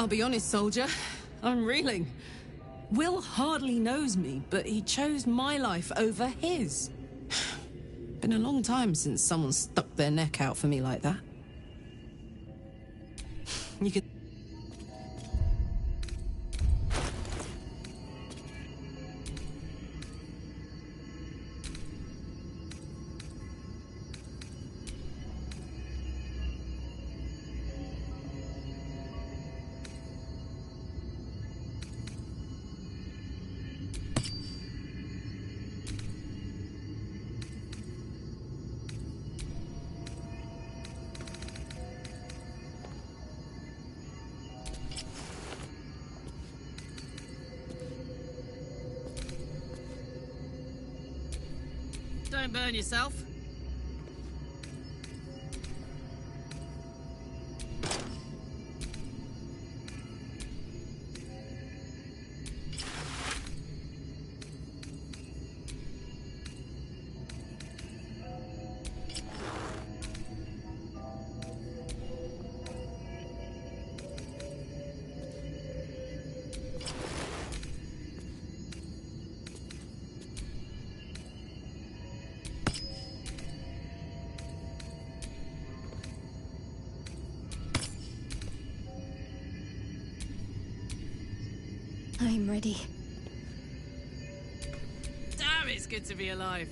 I'll be honest, soldier. I'm reeling. Will hardly knows me, but he chose my life over his. Been a long time since someone stuck their neck out for me like that. You can... Don't burn yourself. I'm ready. Damn, it's good to be alive.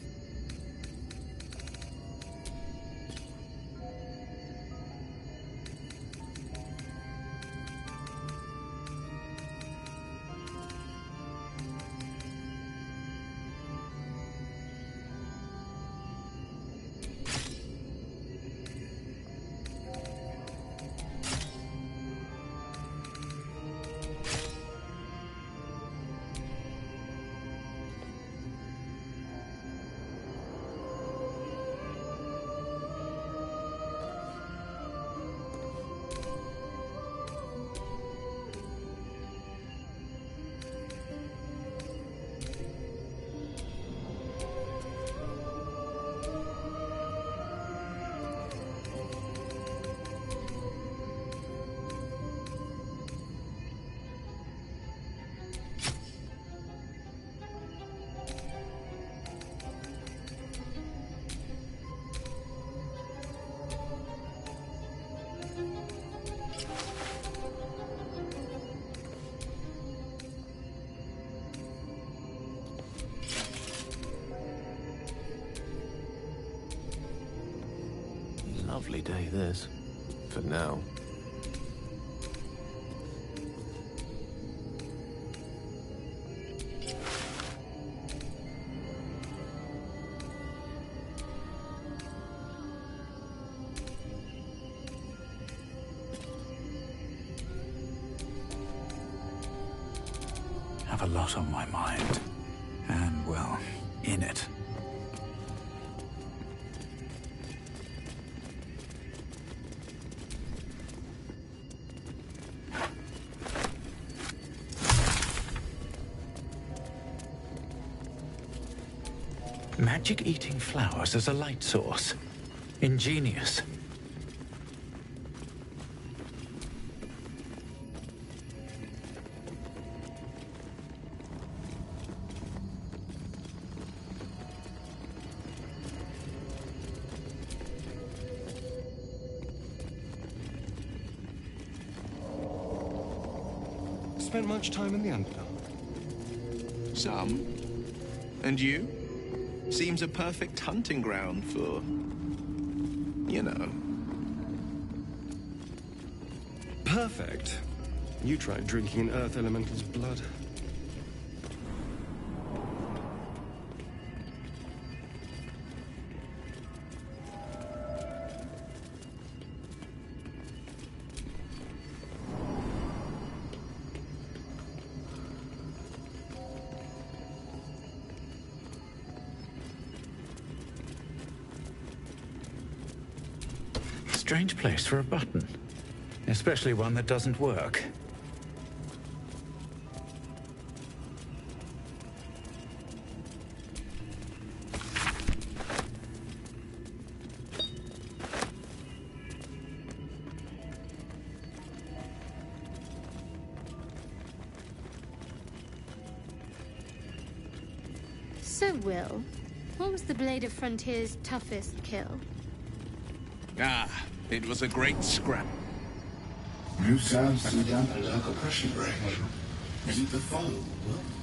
Lovely day, this. For now. Have a lot on my mind. And, well, in it. Magic-eating flowers as a light source. Ingenious. Spent much time in the Underdark? Some. And you? Seems a perfect hunting ground for... you know. Perfect. You tried drinking an Earth Elemental's blood. Strange place for a button. Especially one that doesn't work. So, Will, what was the Blade of Frontier's toughest kill? Ah, it was a great scrap. New sounds to dampen like oppression break. Is it the foe?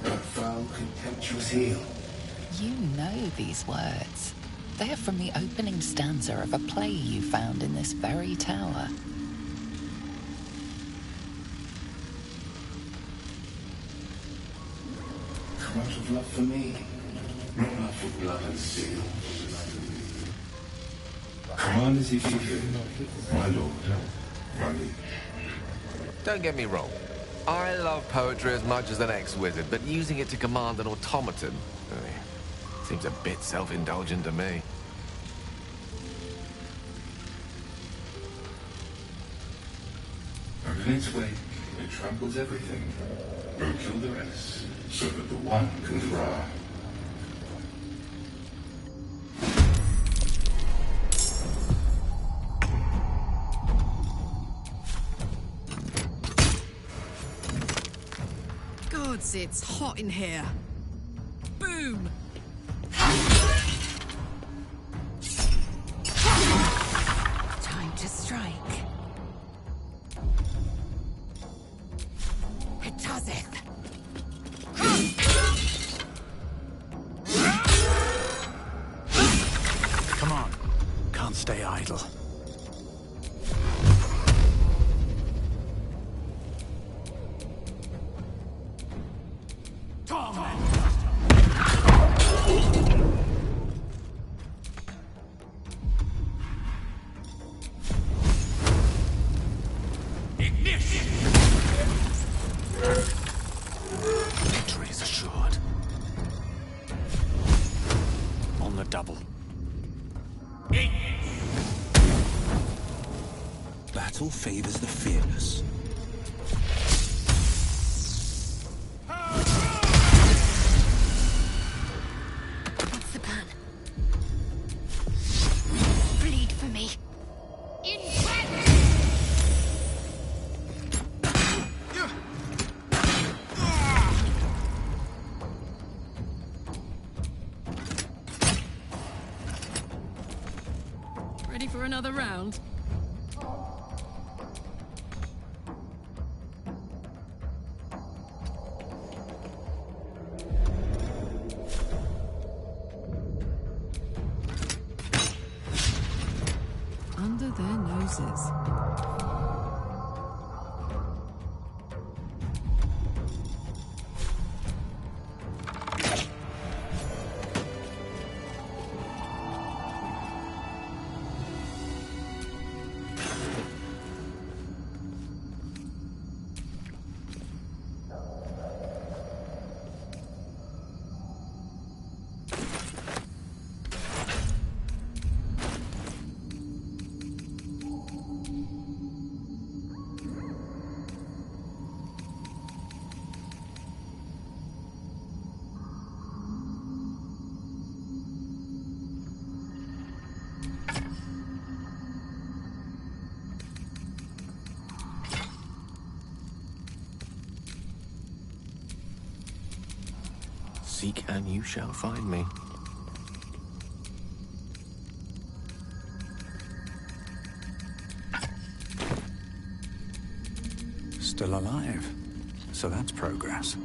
That foul, contemptuous heel? You know these words. They are from the opening stanza of a play you found in this very tower. Come out of love for me, not love for blood and steel. Command as if you give, my lord, my liege. Don't get me wrong. I love poetry as much as the next wizard, but using it to command an automaton seems a bit self-indulgent to me. And in its wake, it tramples everything. Or kill the rest, so that the one can thrive. Gods, it's hot in here. Boom! Time to strike. Hitazeth. Come on. Can't stay idle. Victory is assured. On the double. Battle favors the fearless. What's the plan? Bleed for me. Ready for another round? Under their noses. Seek and you shall find me. Still alive. So that's progress.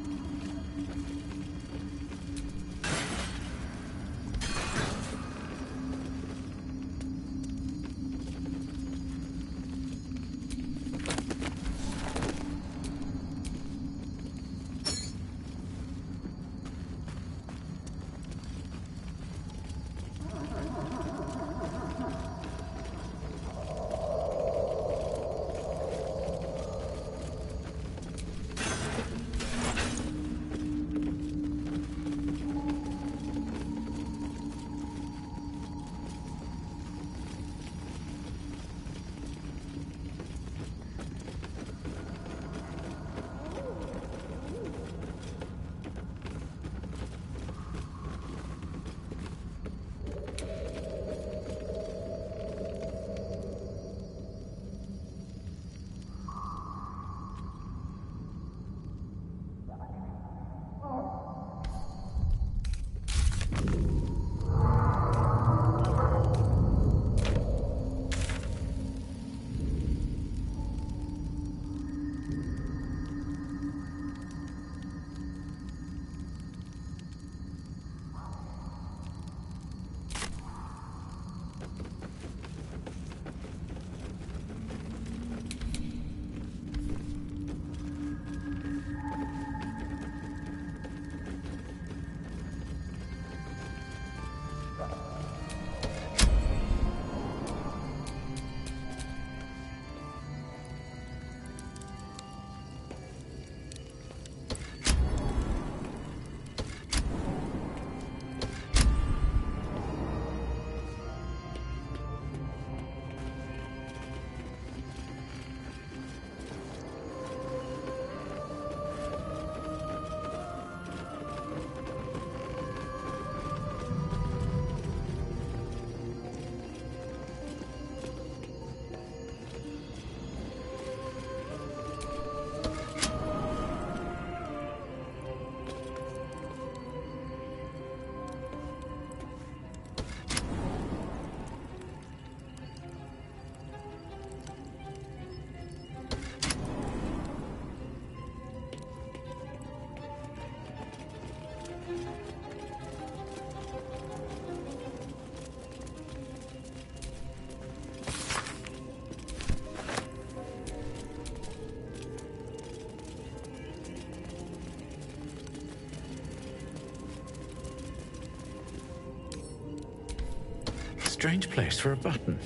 Strange place for a button.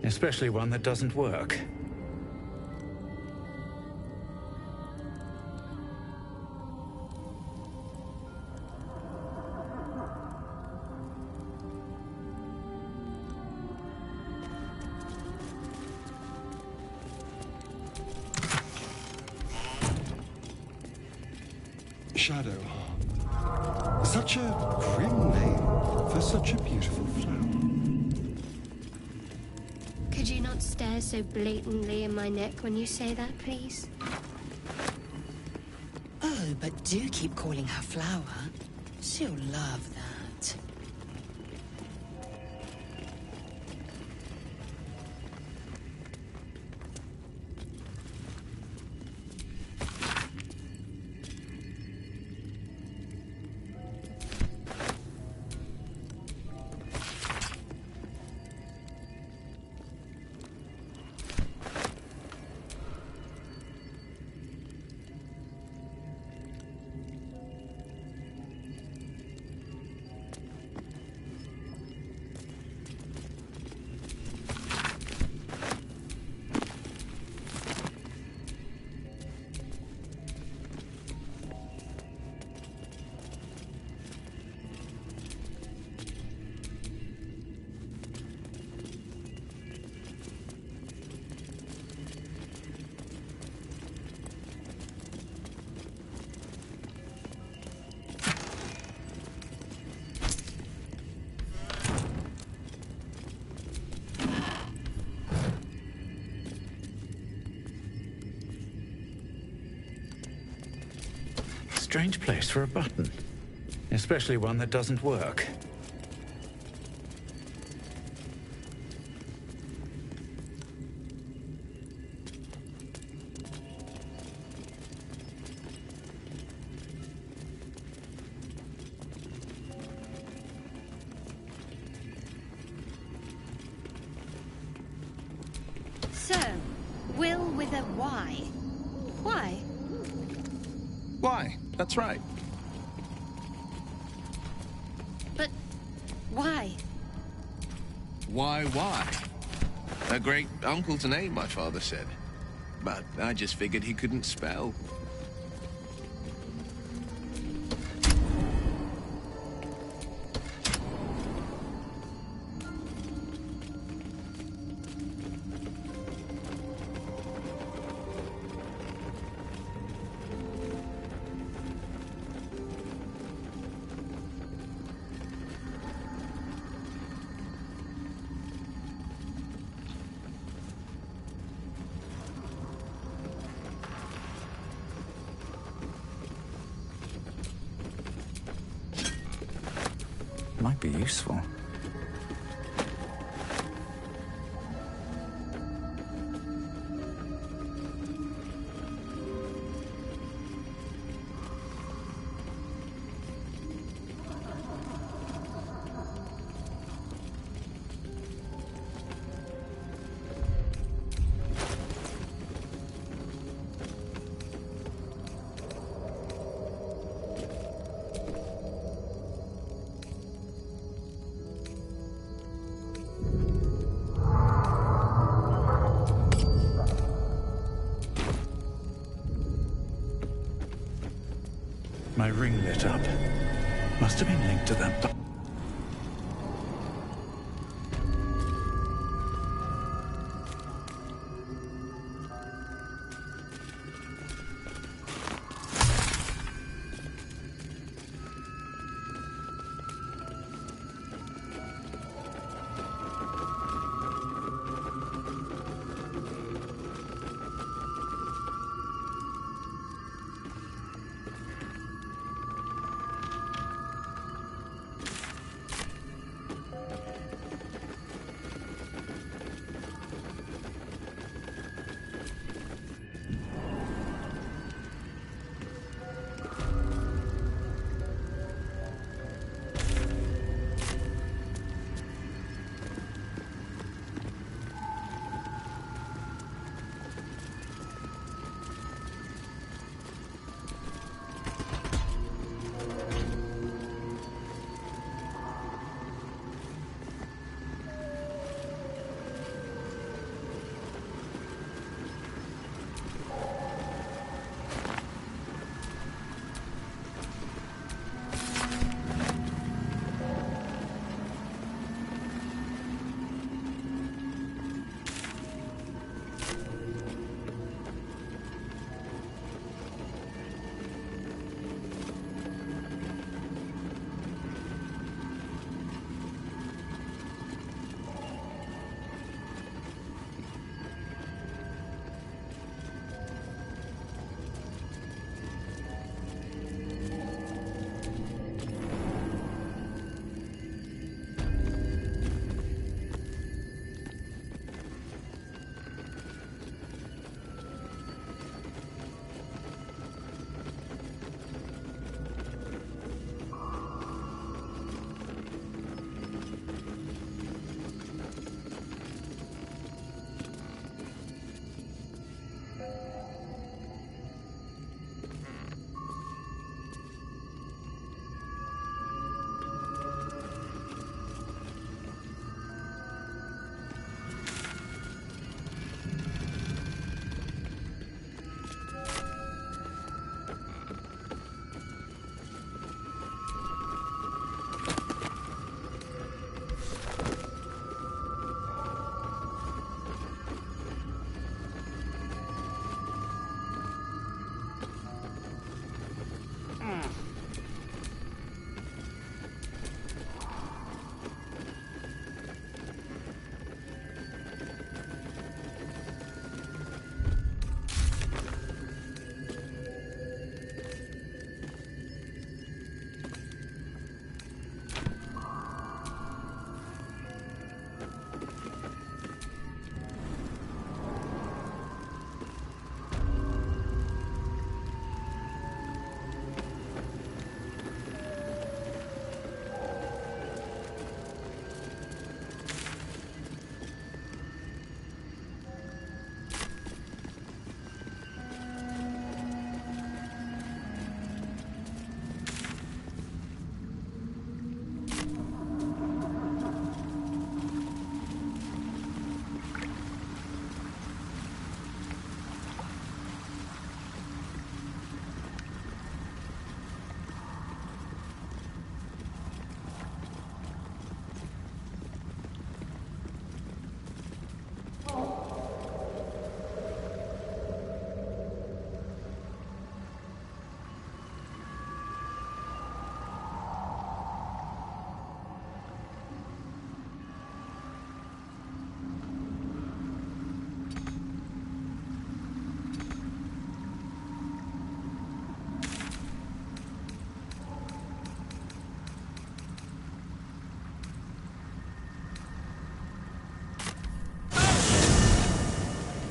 Especially one that doesn't work. Shadow. Such a grim name for such a beautiful flower. Could you not stare so blatantly in my neck when you say that, please? Oh, but do keep calling her Flower. She'll love that. Strange place for a button. Especially one that doesn't work. So, Will with a Y. Why? Why? That's right. But why? Why? A great uncle to name, my father said. But I just figured he couldn't spell. Might be useful. My ring lit up. Must have been linked to that button.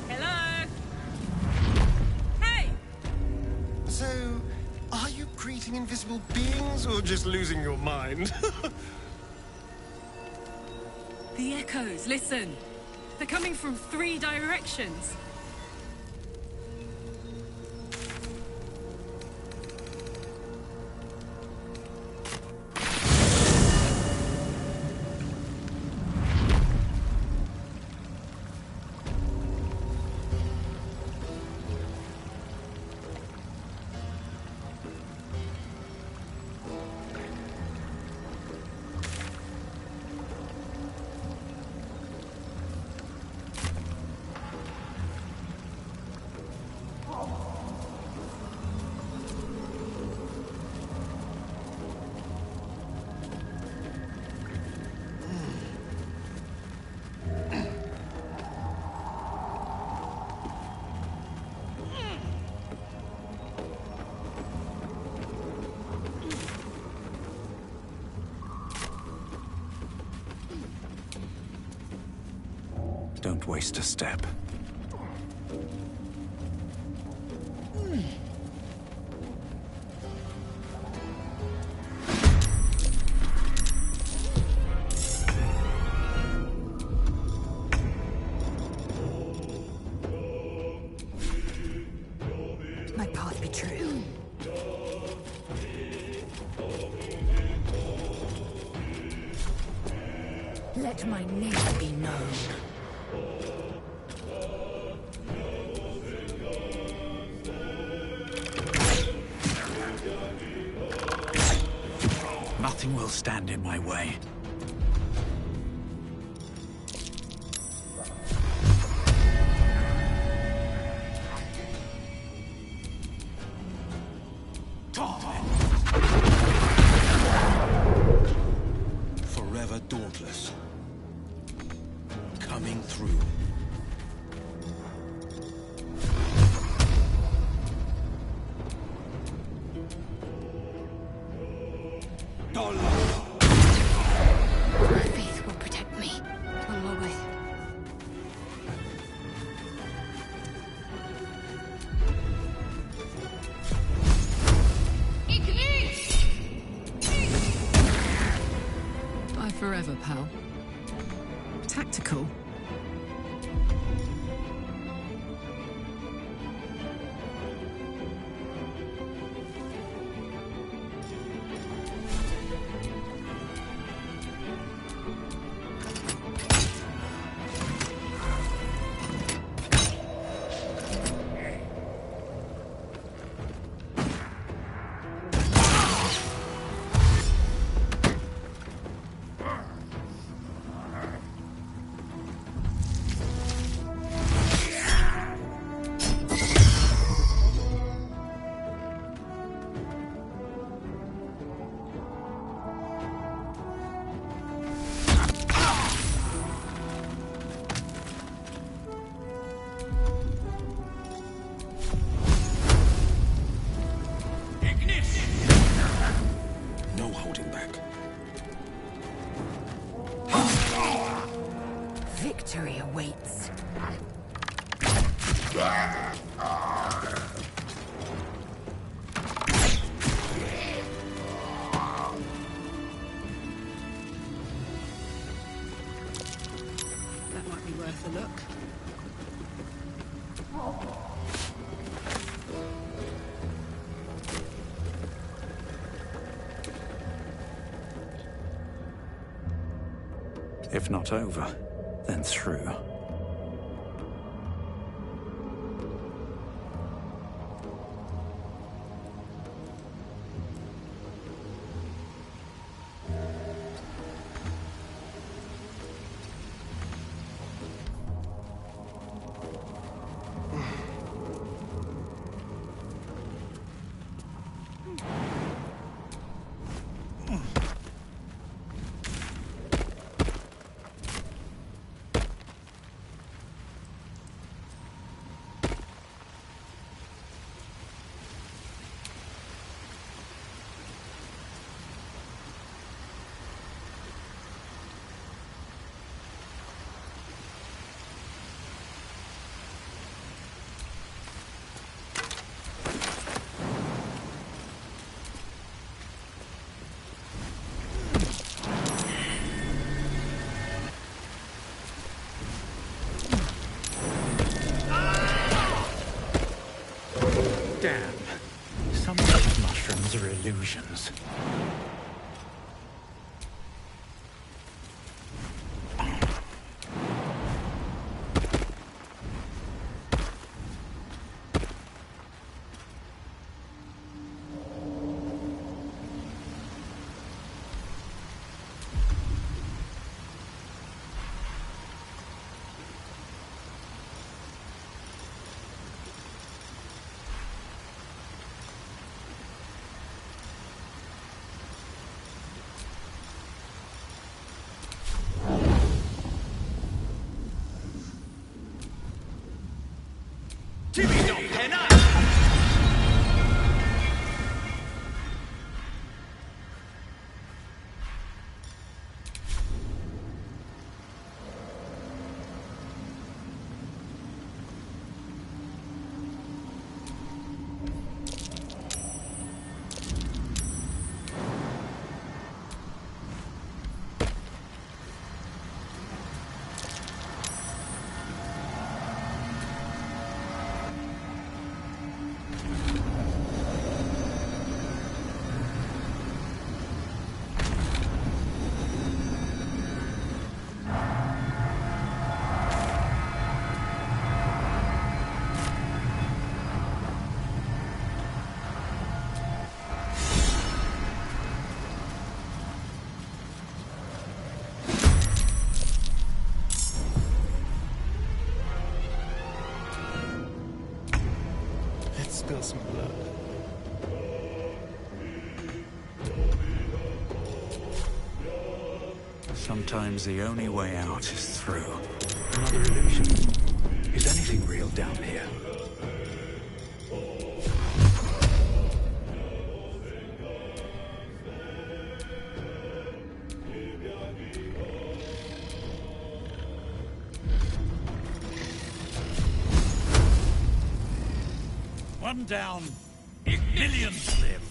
Hello? Hey! So, are you greeting invisible beings or just losing your mind? The echoes, listen. They're coming from 3 directions. Don't waste a step. My path be true. Let my name be known. Nothing will stand in my way. Forever dauntless. Coming through. My faith will protect me. On my way. Bye forever, pal. Tactical. If not over, then through. Damn. Some of these mushrooms are illusions. Spill some blood. Sometimes the only way out is through. Another illusion. Is anything real down here? One down, millions live.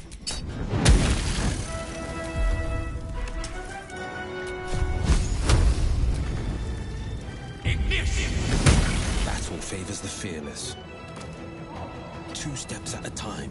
Battle favors the fearless. 2 steps at a time.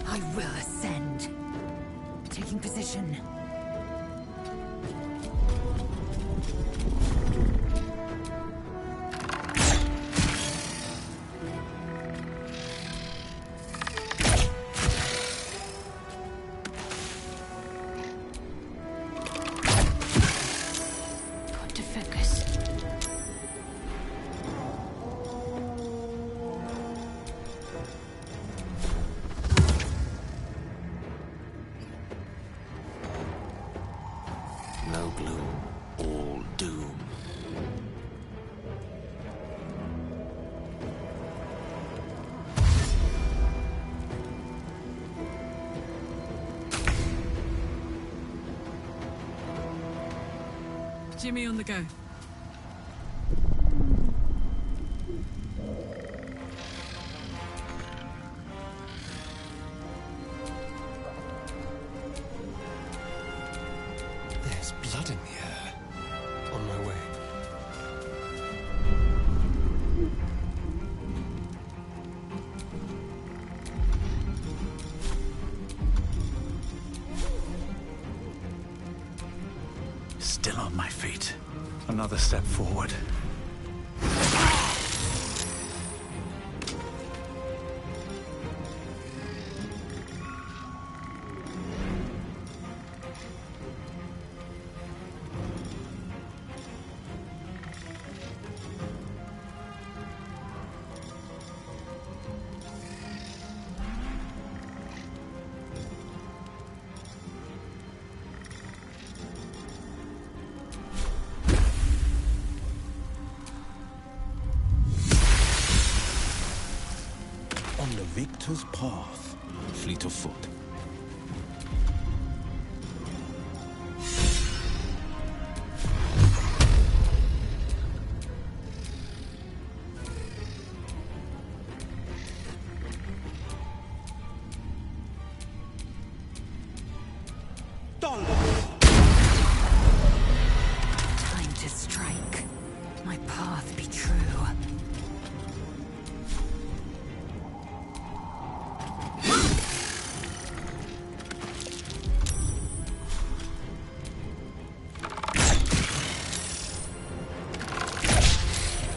I will ascend. Taking position. Got to focus. No gloom, all doom. Jimmy on the go. There's blood in the air. On my way. Still on my feet. Another step forward. On the victor's path, fleet of foot. Time to strike. My path be true.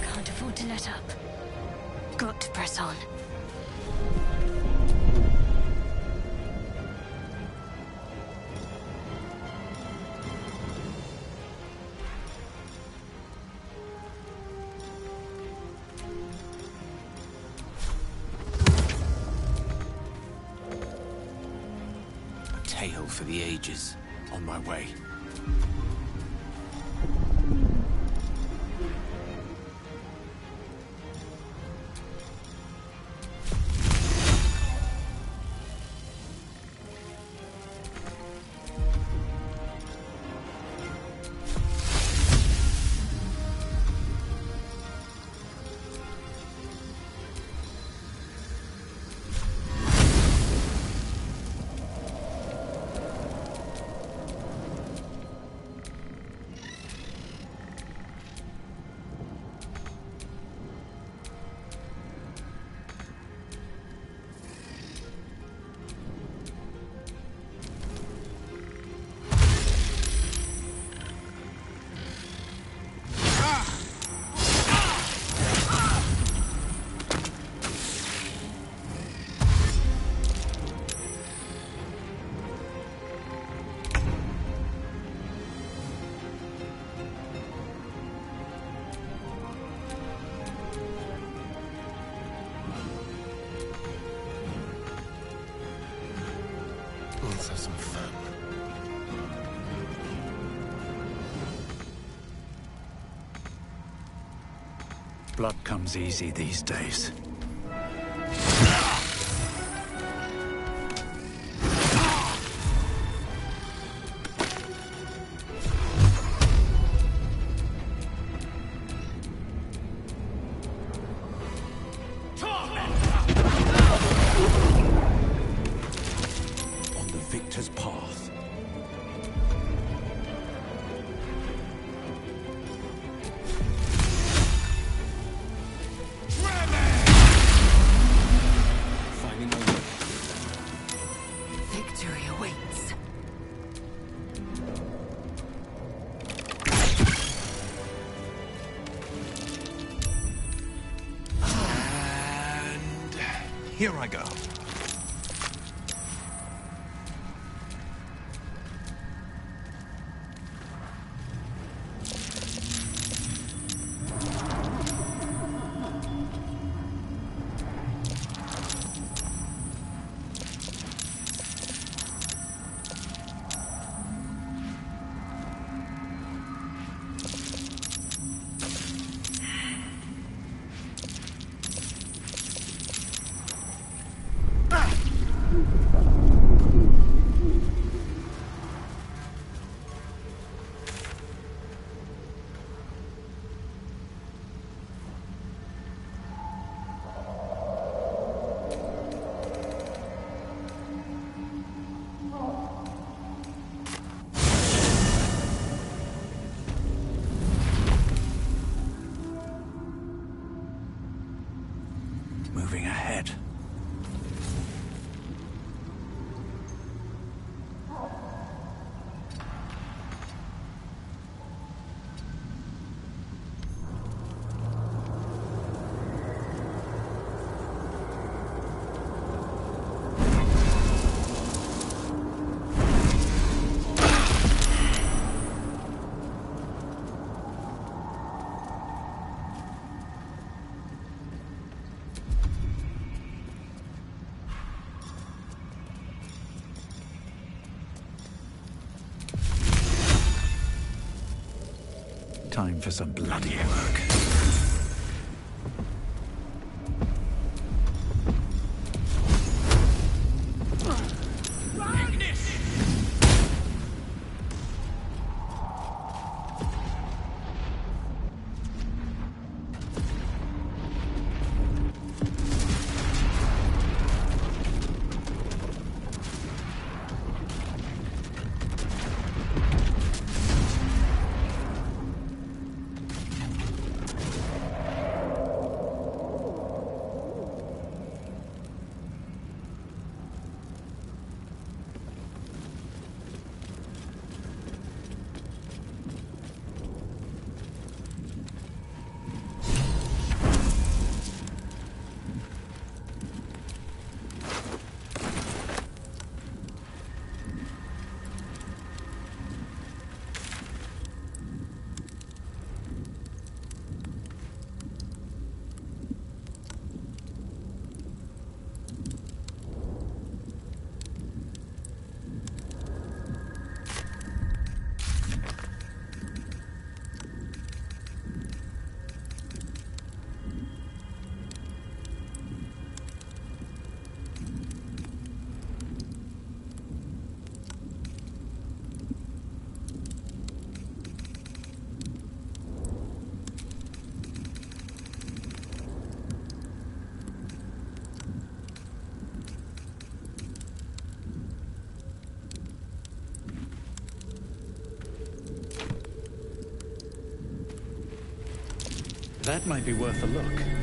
Can't afford to let up. Got to press on. A tale for the ages. On my way. Let's have some fun. Blood comes easy these days. On the victor's path. Finding my way. Victory awaits. And here I go. Time for some bloody work. That might be worth a look.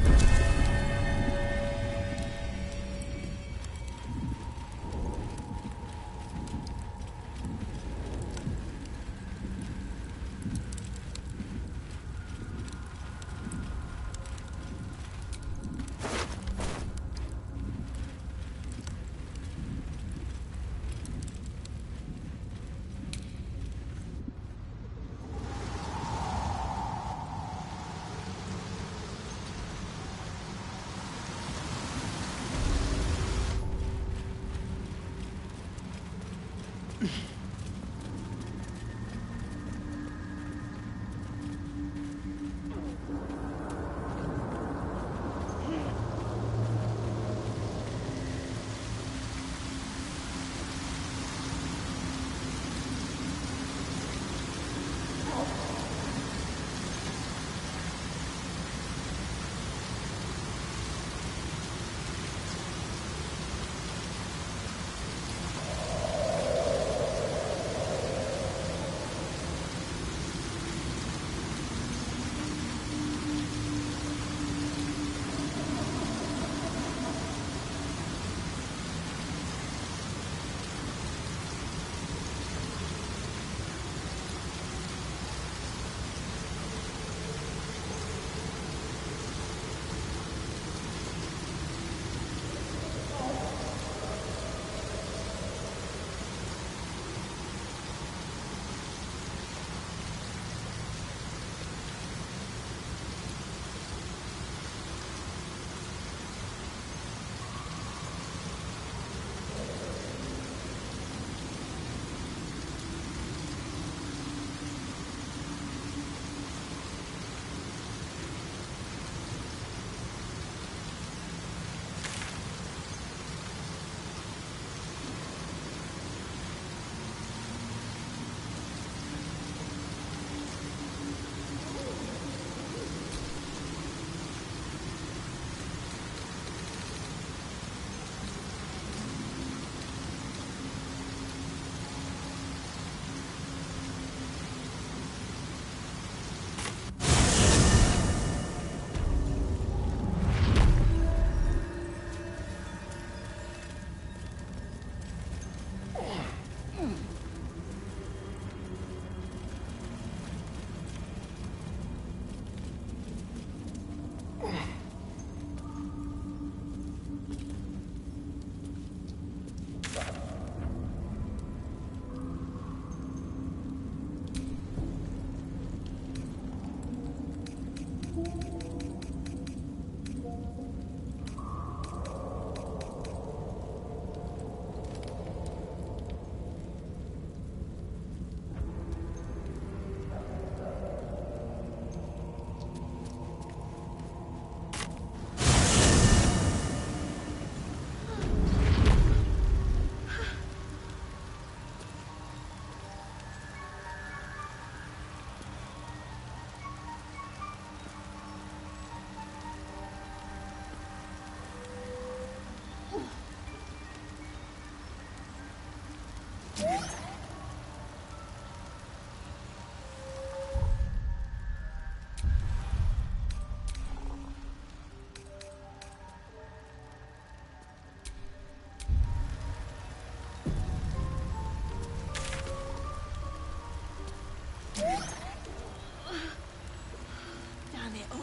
it all.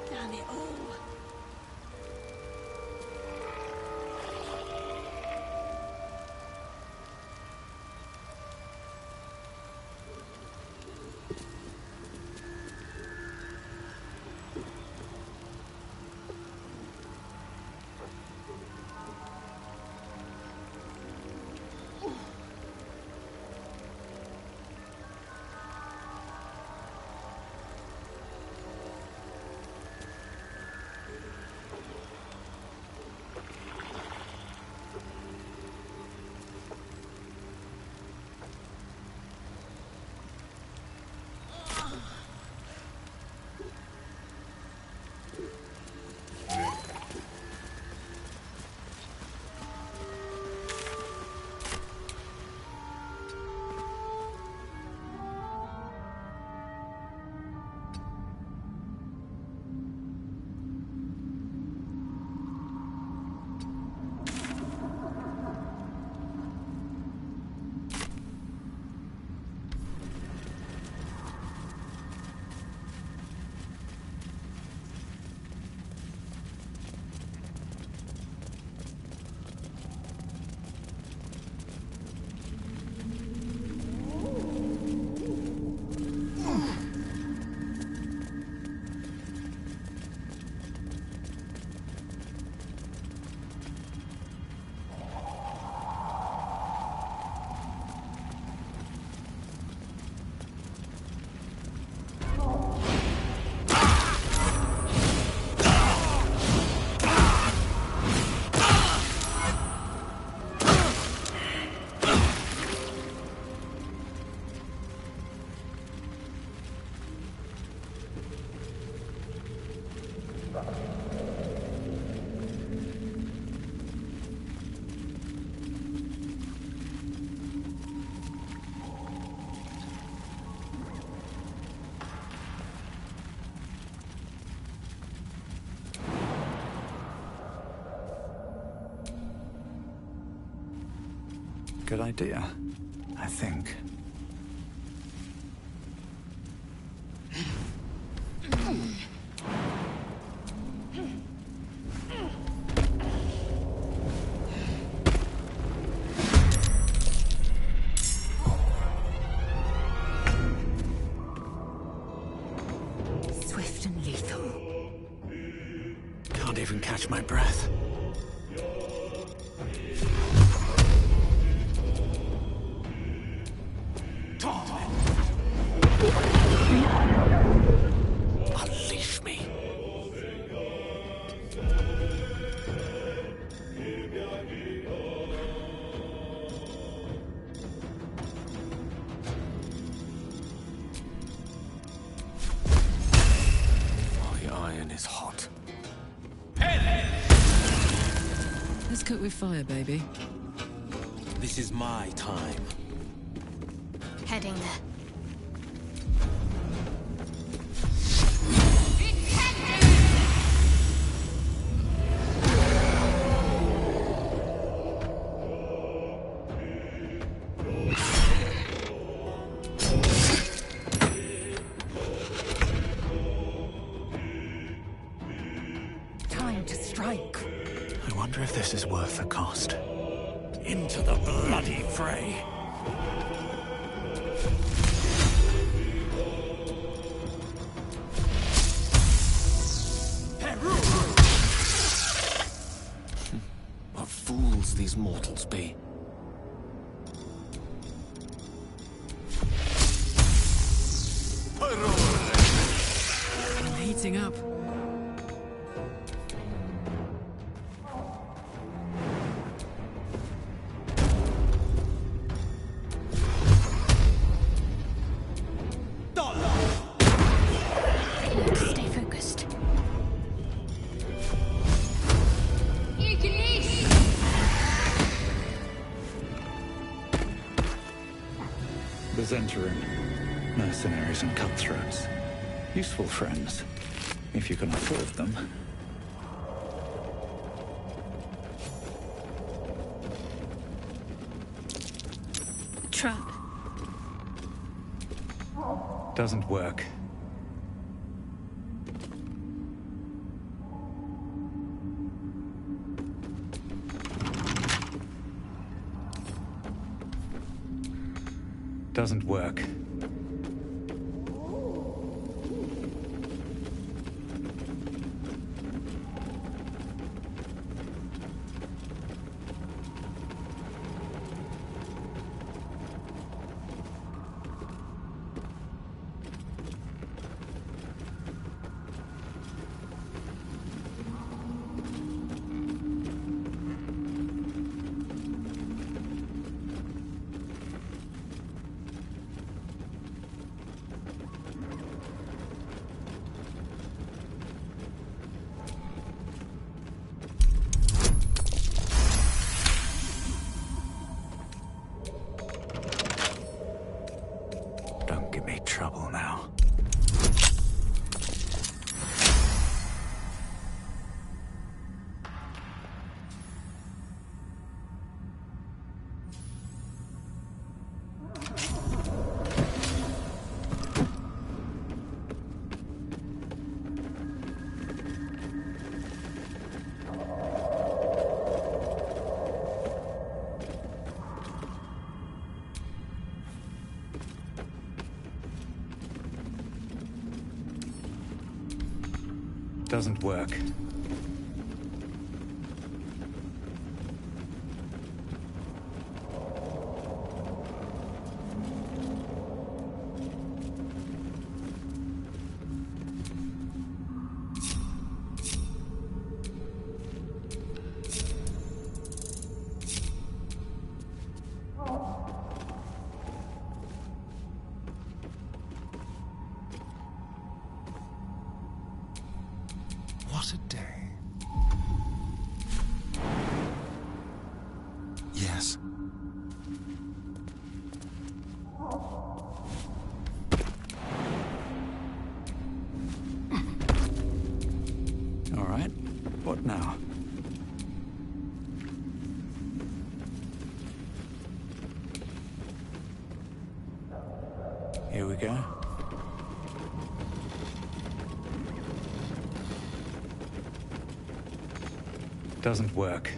Damn it all. Good idea, I think. Swift and lethal. Can't even catch my breath. Unleash me. The iron is hot. Let's cook with fire, baby. This is my time. Heading there. Time to strike. I wonder if this is worth the cost. Into the bloody fray. What fools these mortals be. I'm heating up. Rebels entering. Mercenaries and cutthroats. Useful friends, if you can afford them. Trap. Doesn't work. Doesn't work. Don't give me trouble now. Doesn't work. What a day. Yes. All right. What now? Here we go. Doesn't work.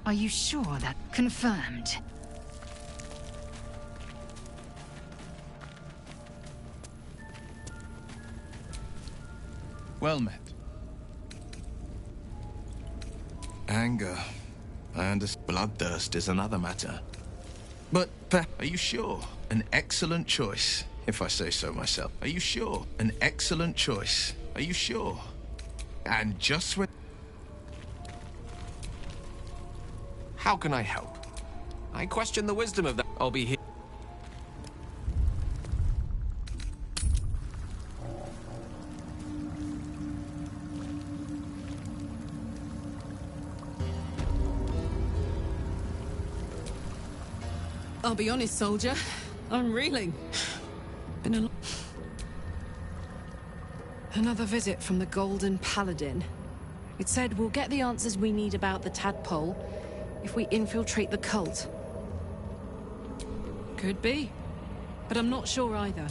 Are you sure that confirmed? Well met. Anger. I understand. Bloodthirst is another matter. But are you sure? An excellent choice, if I say so myself. Are you sure? An excellent choice. Are you sure? And just when... How can I help? I question the wisdom of that. I'll be here. I'll be honest, soldier. I'm reeling. Been a Another visit from the Golden Paladin. It said we'll get the answers we need about the tadpole if we infiltrate the cult. Could be, but I'm not sure either.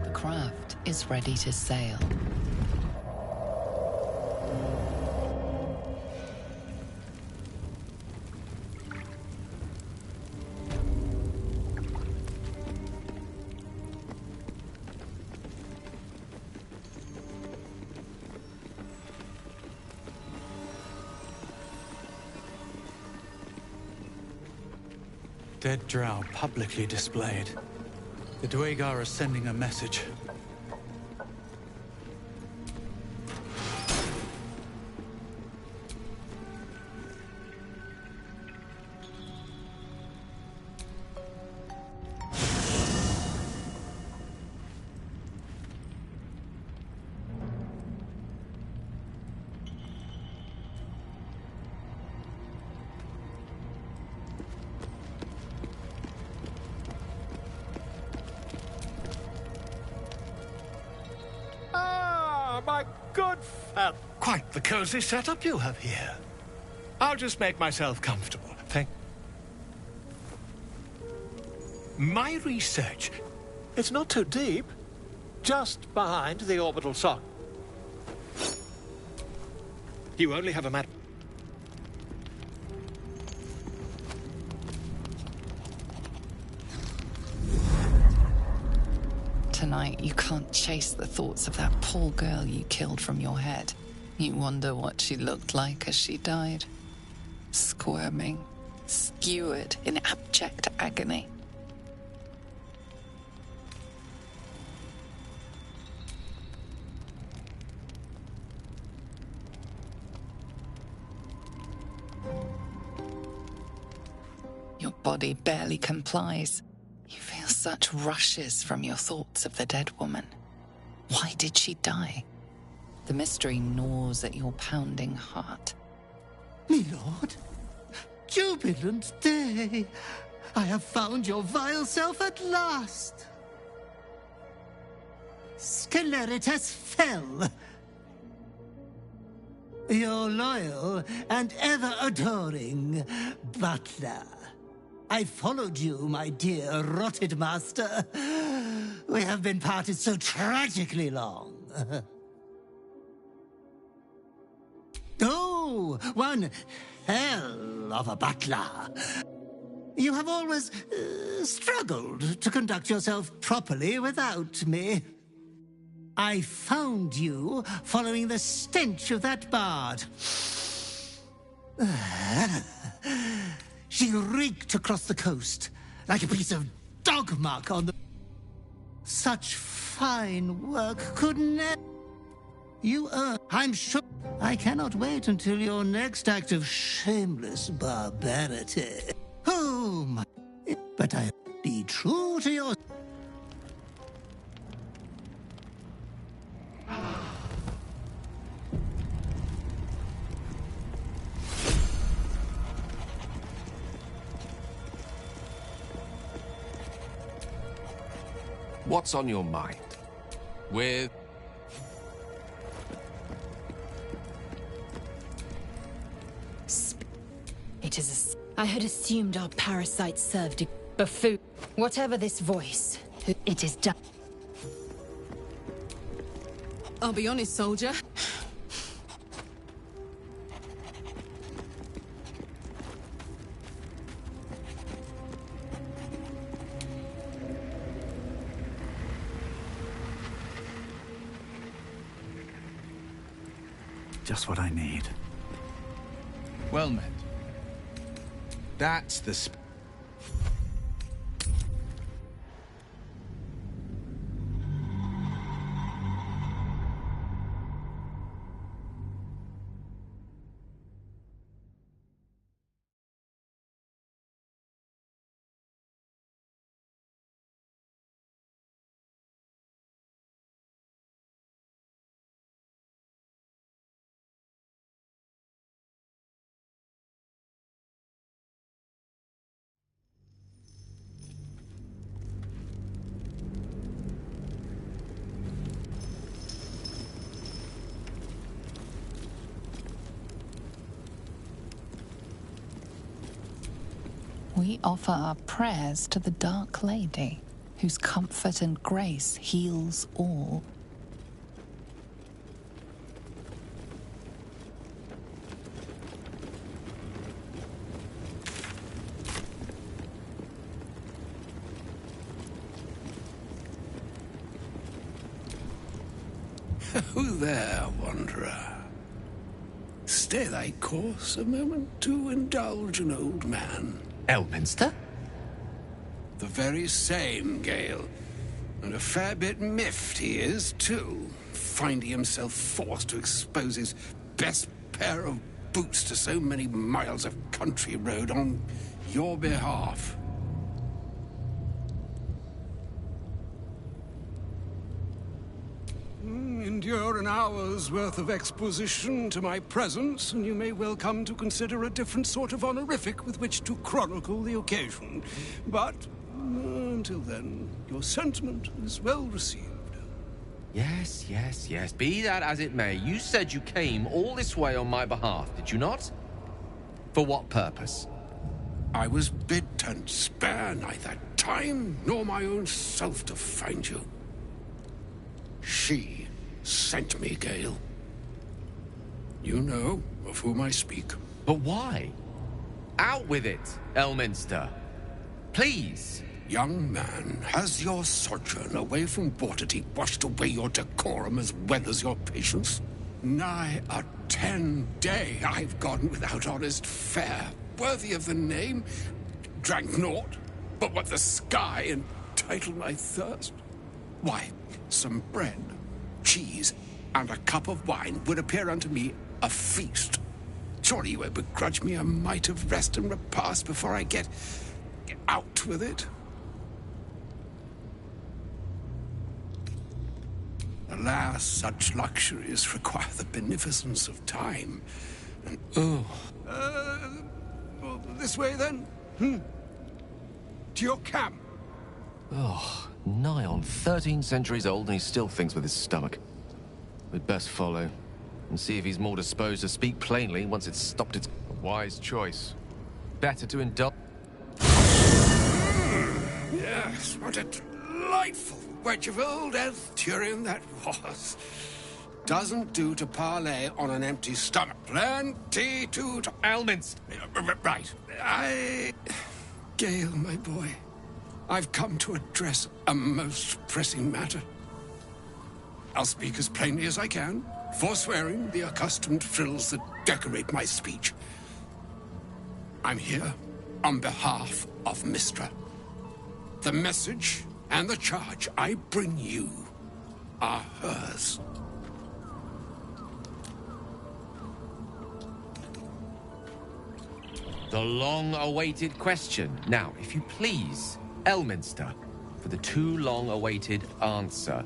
The craft is ready to sail. Dead drow publicly displayed. The Dwagar are sending a message. My good fellow. Quite the cozy setup you have here. I'll just make myself comfortable. Thank... My research, it's not too deep. Just behind the orbital socket. You only have a matter... Tonight, you can't chase the thoughts of that poor girl you killed from your head. You wonder what she looked like as she died. Squirming, skewered in abject agony. Your body barely complies. You feel such rushes from your thoughts of the dead woman. Why did she die? The mystery gnaws at your pounding heart. Milord, jubilant day! I have found your vile self at last! Sceleritas fell. Your loyal and ever-adoring butler. I followed you, my dear rotted master. We have been parted so tragically long. Oh, one hell of a butler. You have always struggled to conduct yourself properly without me. I found you following the stench of that bard. She reeked across the coast, like a piece of dog muck on the... Such fine work could never... You earn... I'm sure... I cannot wait until your next act of shameless barbarity. Oh, my... But I... Be true to your... What's on your mind? With... It is I had assumed our parasite served a buffoon. Whatever this voice, it is done. I'll be honest, soldier. Just what I need. Well met. That's the We offer our prayers to the Dark Lady, whose comfort and grace heals all. Who there, wanderer? Stay thy course a moment to indulge an old man. Elminster? The very same, Gale. And a fair bit miffed he is, too, finding himself forced to expose his best pair of boots to so many miles of country road on your behalf. Endure an hour's worth of exposition to my presence, and you may well come to consider a different sort of honorific with which to chronicle the occasion. But until then, your sentiment is well received. Yes, yes, yes. Be that as it may, you said you came all this way on my behalf, did you not? For what purpose? I was bid to spare neither time nor my own self to find you. She sent me, Gale. You know of whom I speak. But why? Out with it, Elminster. Please. Young man, has your sojourn away from Waterdeep washed away your decorum as well as your patience? Nigh a 10-day I've gone without honest fare, worthy of the name. Drank naught but what the sky entitled my thirst. Why, some bread, cheese, and a cup of wine would appear unto me a feast. Surely you won't begrudge me a mite of rest and repast before I get out with it? Alas, such luxuries require the beneficence of time. And, this way, then? To your camp. Oh, nigh on 13 centuries old, and he still thinks with his stomach. We'd best follow, and see if he's more disposed to speak plainly once it's stopped its... A wise choice. Better to indulge... Yes, what a delightful wedge of old Arthurian that was. Doesn't do to parley on an empty stomach. Plenty to... Elminster! Right. Gale, my boy, I've come to address a most pressing matter. I'll speak as plainly as I can, forswearing the accustomed frills that decorate my speech. I'm here on behalf of Mystra. The message and the charge I bring you are hers. The long-awaited question. Now, if you please, Elminster, for the too long-awaited answer.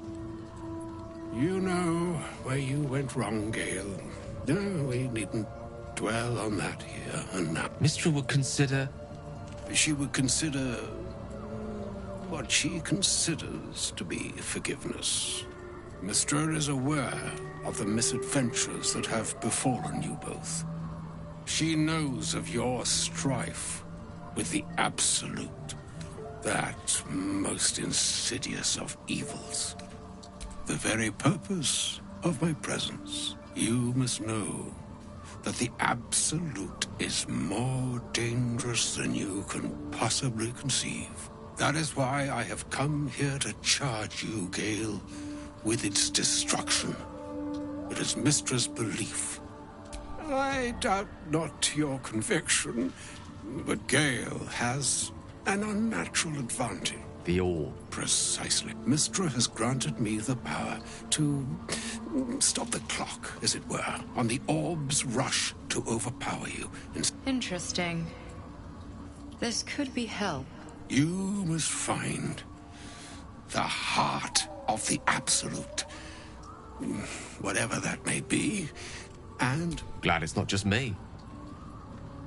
You know where you went wrong, Gale. No, we needn't dwell on that here and now. Mystra would consider... She would consider what she considers to be forgiveness. Mystra is aware of the misadventures that have befallen you both. She knows of your strife with the Absolute, that most insidious of evils. The very purpose of my presence. You must know that the Absolute is more dangerous than you can possibly conceive. That is why I have come here to charge you, Gale, with its destruction. It is Mistra's belief. I doubt not your conviction, but Gale has an unnatural advantage. The orb. Precisely. Mistra has granted me the power to stop the clock, as it were, on the orb's rush to overpower you. Interesting. This could be help. You must find the heart of the Absolute, whatever that may be, and... Glad it's not just me.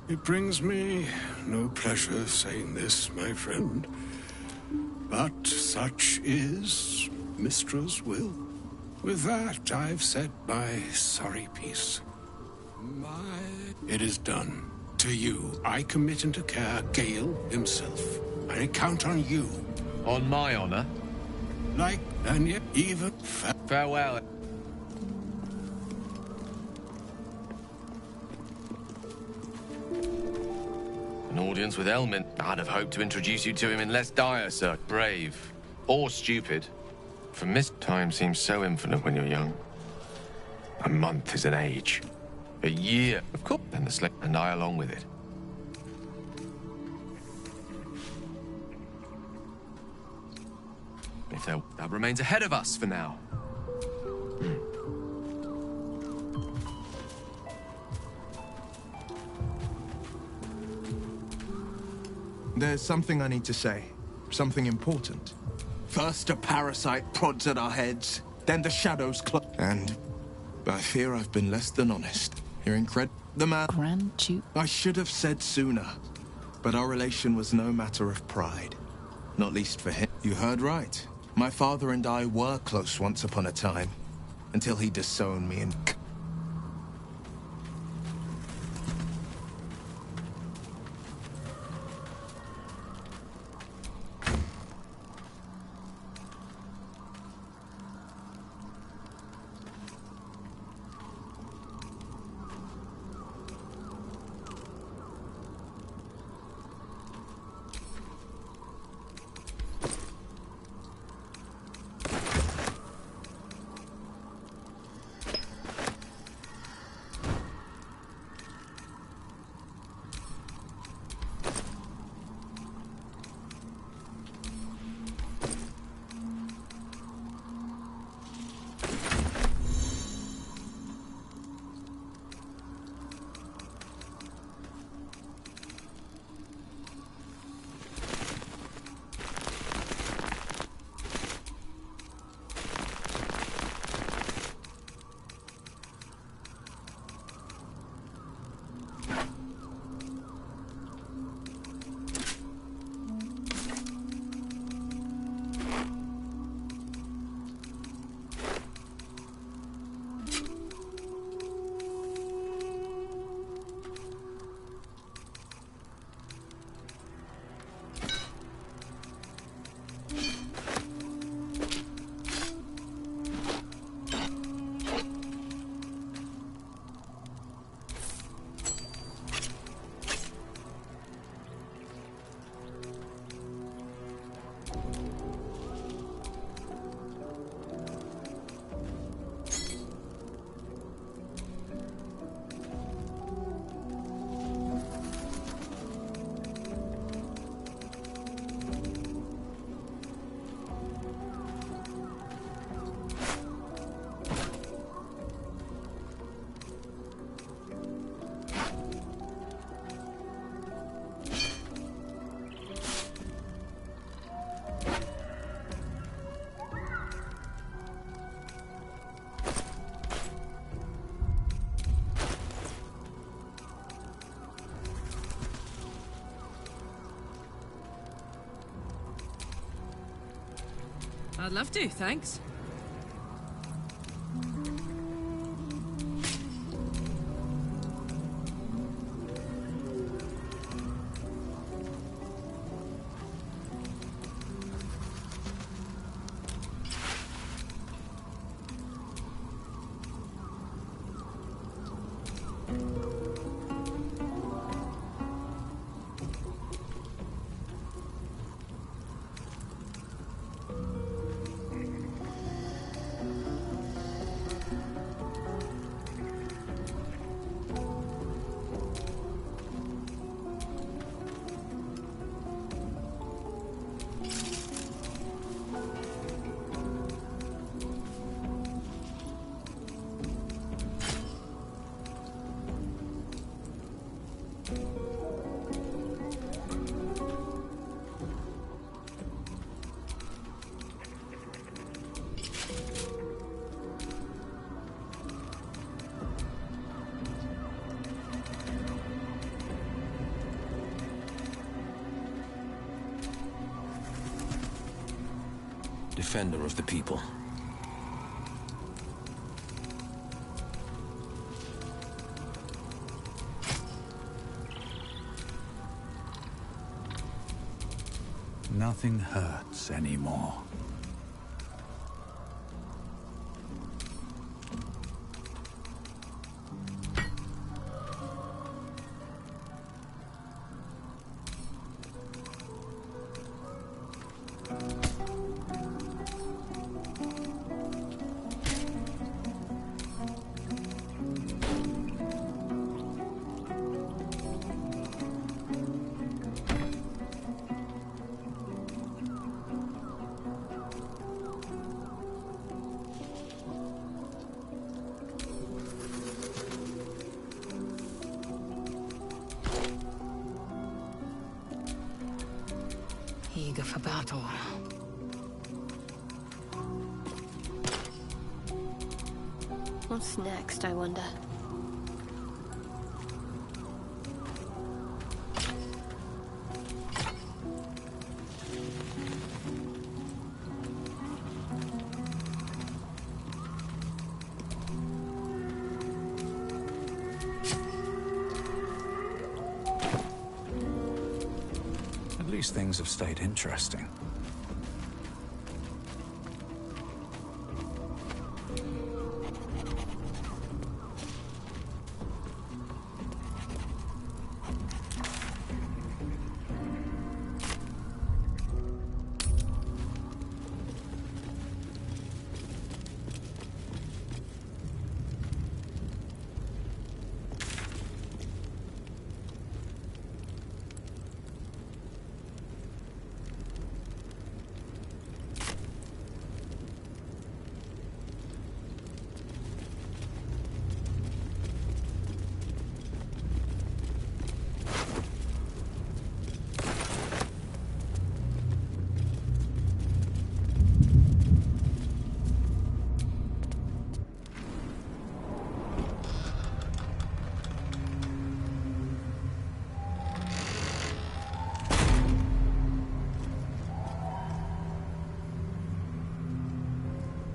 It brings me no pleasure saying this, my friend, but such is Mistra's will. With that, I've said my sorry piece. It is done. To you, I commit into care Gale himself. I count on you. On my honor? Like, and yet even... Farewell. An audience with Elmin. I'd have hoped to introduce you to him in less dire, sir. Brave. Or stupid. For time seems so infinite when you're young. A month is an age. A year, of course, and the slave, and I along with it. If that remains ahead of us for now. There's something I need to say. Something important. First a parasite prods at our heads, then the shadows and I fear I've been less than honest. You're incredible. The man... Grand Duke... I should have said sooner, but our relation was no matter of pride. Not least for him. You heard right. My father and I were close once upon a time, until he disowned me and... I'd love to, thanks. defender of the people. Nothing hurts anymore. Eager for battle. What's next, I wonder? At least things have stayed interesting.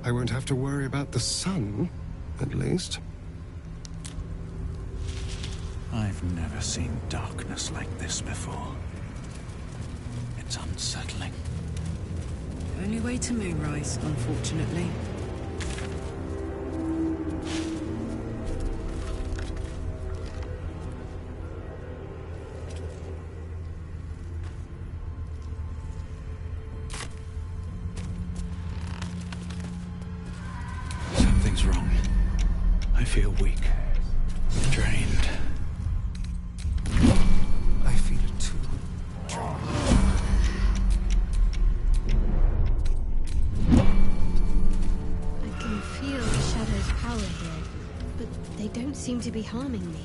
I won't have to worry about the sun, at least. I've never seen darkness like this before. It's unsettling. Only way to Moonrise, unfortunately. Something's wrong. I feel weak. Drained. I feel it too. I can feel the Shadow's power here, but they don't seem to be harming me.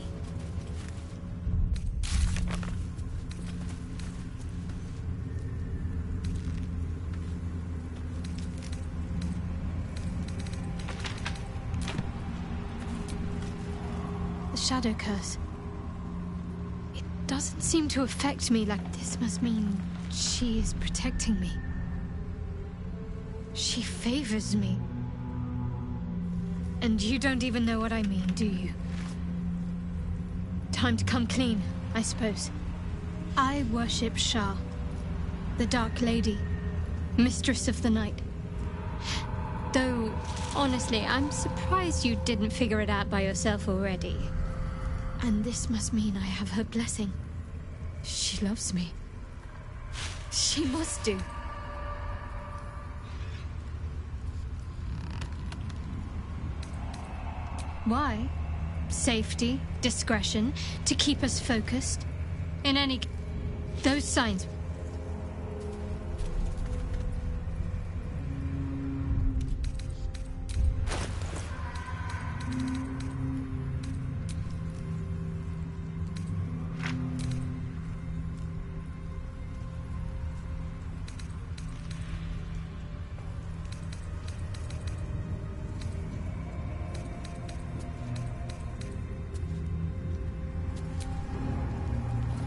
The Shadow Curse. It doesn't seem to affect me like this must mean she is protecting me. She favors me. And you don't even know what I mean, do you? Time to come clean, I suppose. I worship Shah, the Dark Lady, Mistress of the Night. Though, honestly, I'm surprised you didn't figure it out by yourself already. And this must mean I have her blessing. She loves me. She must do. Why? Safety, discretion, to keep us focused. In any case, those signs.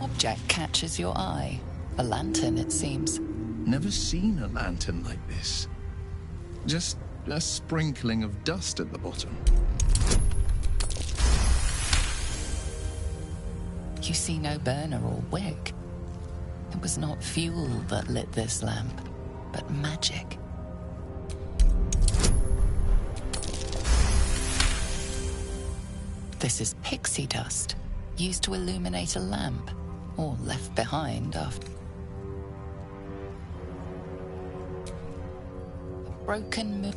Object catches your eye. A lantern, it seems. Never seen a lantern like this. Just a sprinkling of dust at the bottom. You see no burner or wick. It was not fuel that lit this lamp, but magic. This is pixie dust, used to illuminate a lamp, or left behind after. A broken moon.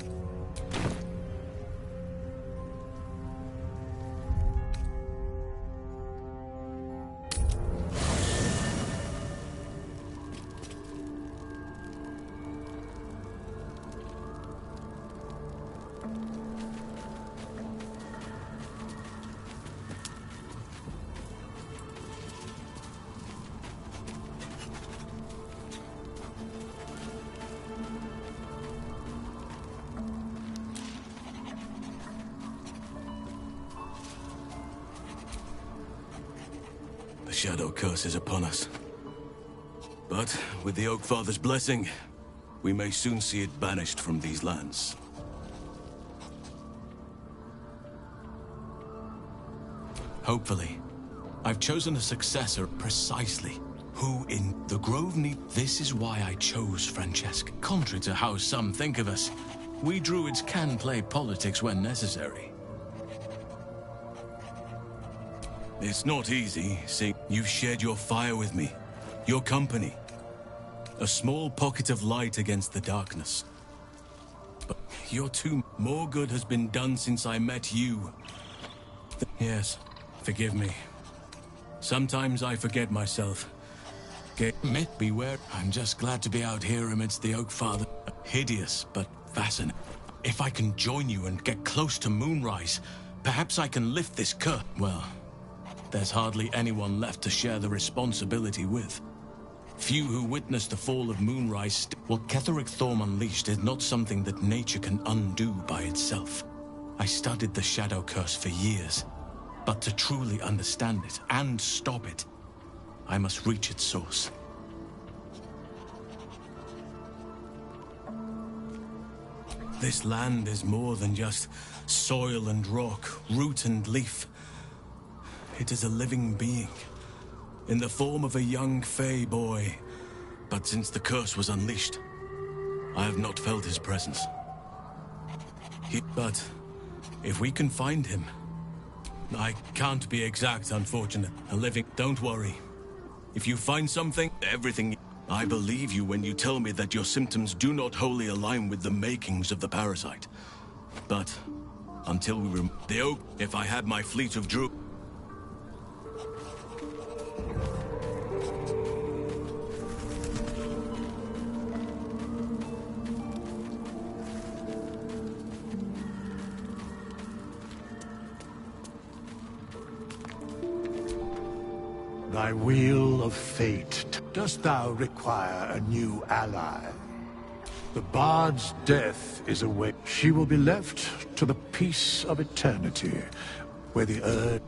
The Shadow Curse is upon us. But with the Oak Father's blessing, we may soon see it banished from these lands. Hopefully. I've chosen a successor precisely. Who in the Grove need... This is why I chose Francesca. Contrary to how some think of us, we druids can play politics when necessary. It's not easy, seeing you've shared your fire with me, your company. A small pocket of light against the darkness. But you're too... More good has been done since I met you. Yes, forgive me. Sometimes I forget myself. Beware. I'm just glad to be out here amidst the Oak Father. Hideous, but fascinating. If I can join you and get close to Moonrise, perhaps I can lift this curse. Well... There's hardly anyone left to share the responsibility with. Few who witnessed the fall of Moonrise. What Ketheric Thorm unleashed is not something that nature can undo by itself. I studied the Shadow Curse for years, but to truly understand it and stop it, I must reach its source. This land is more than just soil and rock, root and leaf. It is a living being, in the form of a young Fey boy. But since the curse was unleashed, I have not felt his presence. But if we can find him... I can't be exact, unfortunate. A living... Don't worry. If you find something, everything... I believe you when you tell me that your symptoms do not wholly align with the makings of the parasite. But until we the Oak, if I had my fleet of druids... Thy wheel of fate, dost thou require a new ally? The bard's death is away. She will be left to the peace of eternity, where the earth...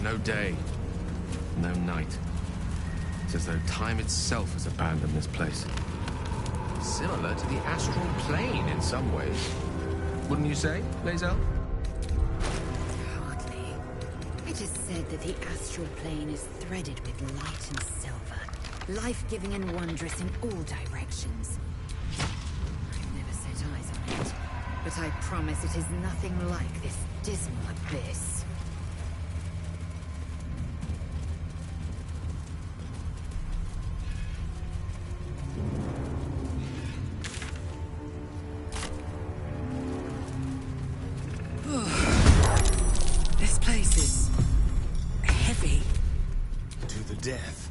No day, no night. It's as though time itself has abandoned this place. Similar to the astral plane in some ways. Wouldn't you say, Lae'zel? It is said that the astral plane is threaded with light and silver, life-giving and wondrous in all directions. I've never set eyes on it, but I promise it is nothing like this dismal abyss. This place is heavy. To the death.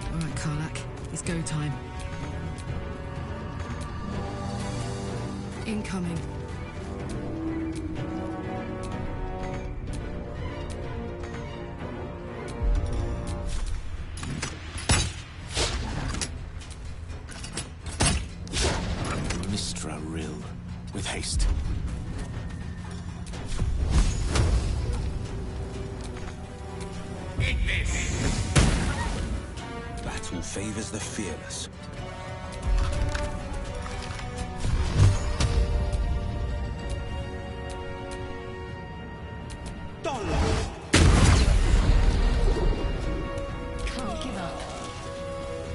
All right, Karlak, it's go time. Incoming. Mistra Rill. With haste. Battle favors the fearless. Can't give up.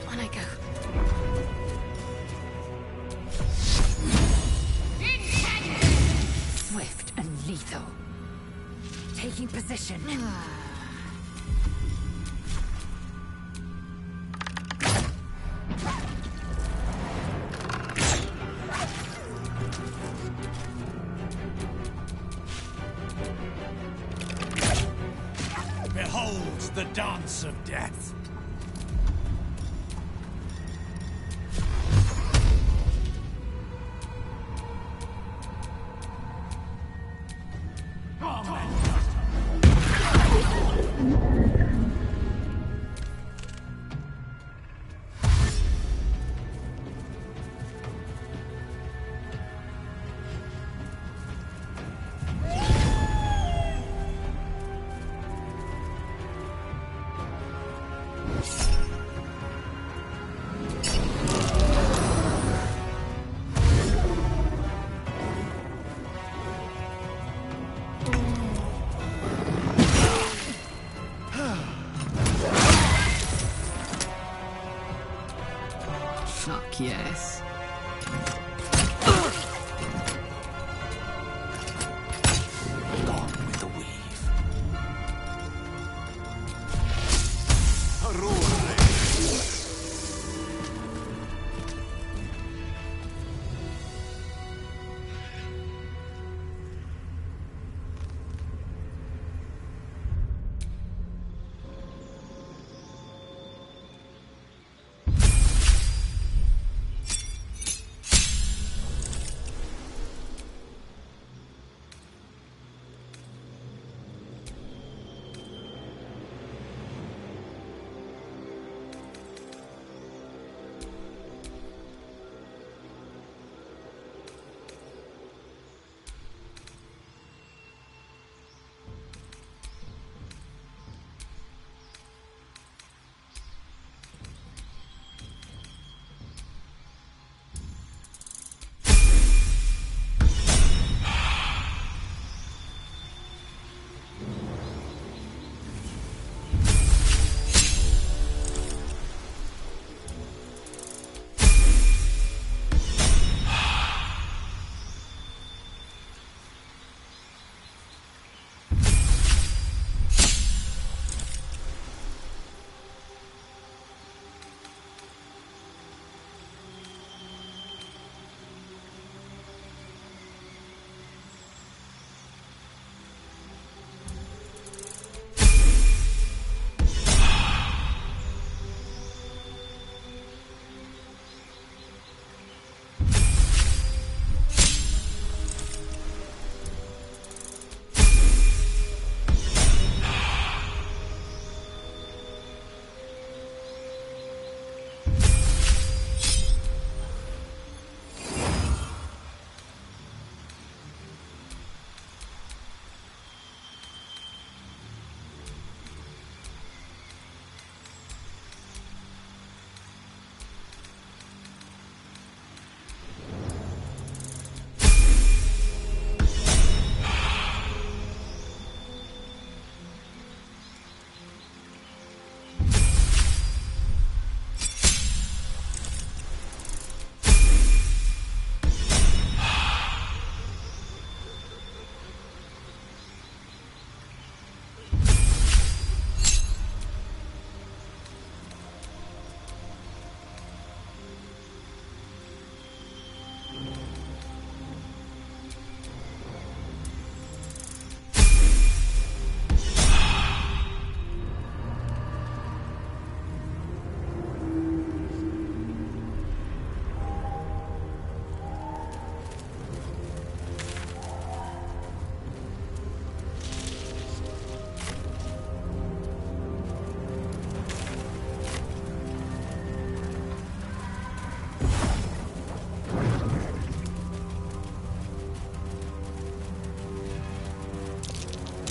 On I go. Swift and lethal. Taking position. Behold the dance of death.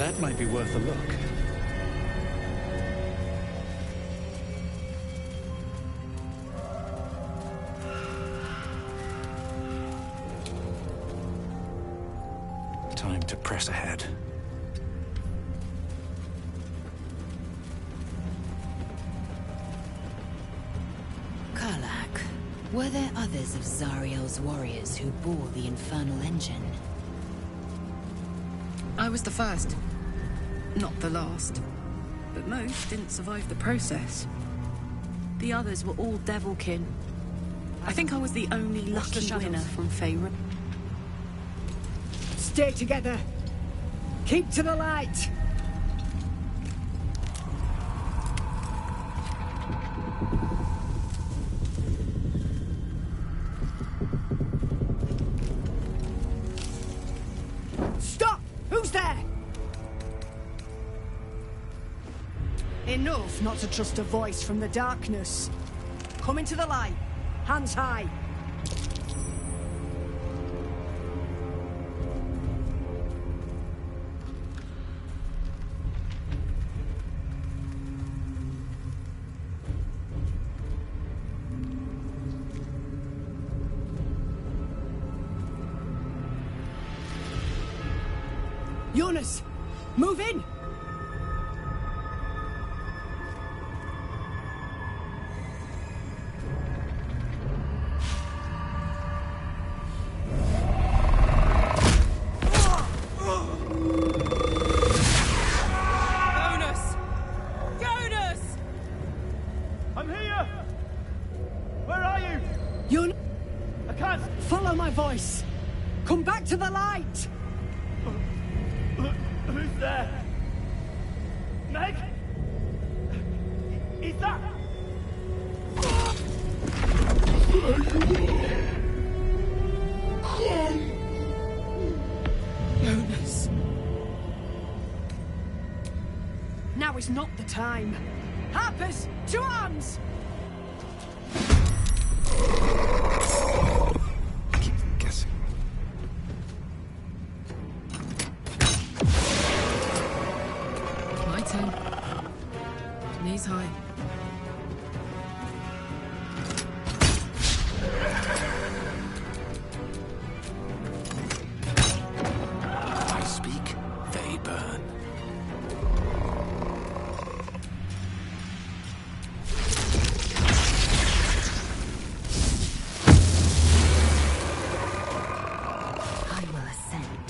That might be worth a look. Time to press ahead. Karlach, were there others of Zariel's warriors who bore the infernal engine? I was the first. Not the last. But most didn't survive the process. The others were all Devilkin. I think I was the only lucky winner from Faerun. Stay together. Keep to the light. Stop! Who's there? Enough not to trust a voice from the darkness. Come into the light. Hands high. Jonas, move in! Jonas! Jonas! I'm here! Where are you? Jonas, I can't... follow my voice. Come back to the light! Who's there? Meg? Is that... Jonas. Now is not the time. Harpers, to arms! Keep guessing. My turn. Knees high. I speak, they burn. I will ascend.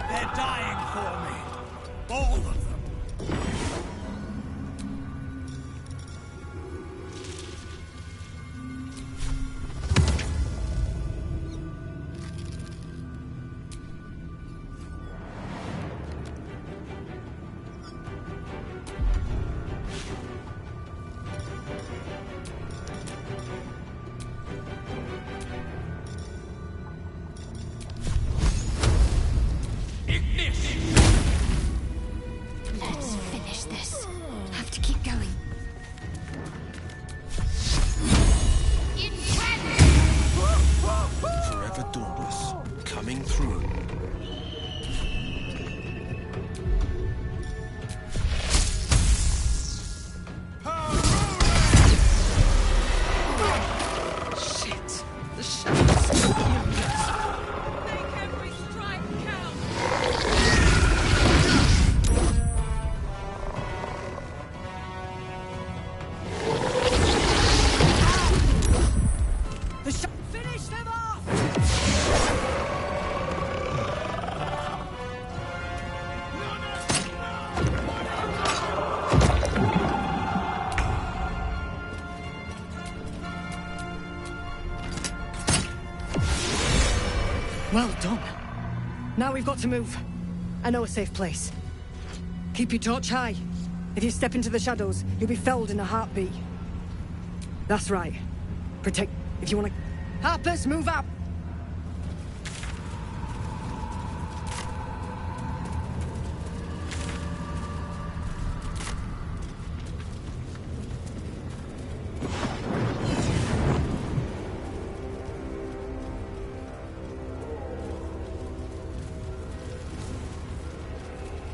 They're dying for me. All of them. Let's finish this. Have to keep going. Forever dauntless, coming through. Shit! The shadows are furious. Make every strike count! Finish them off! Well done. Now we've got to move. I know a safe place. Keep your torch high. If you step into the shadows, you'll be felled in a heartbeat. That's right. Protect... If you want to... Harpers, move up!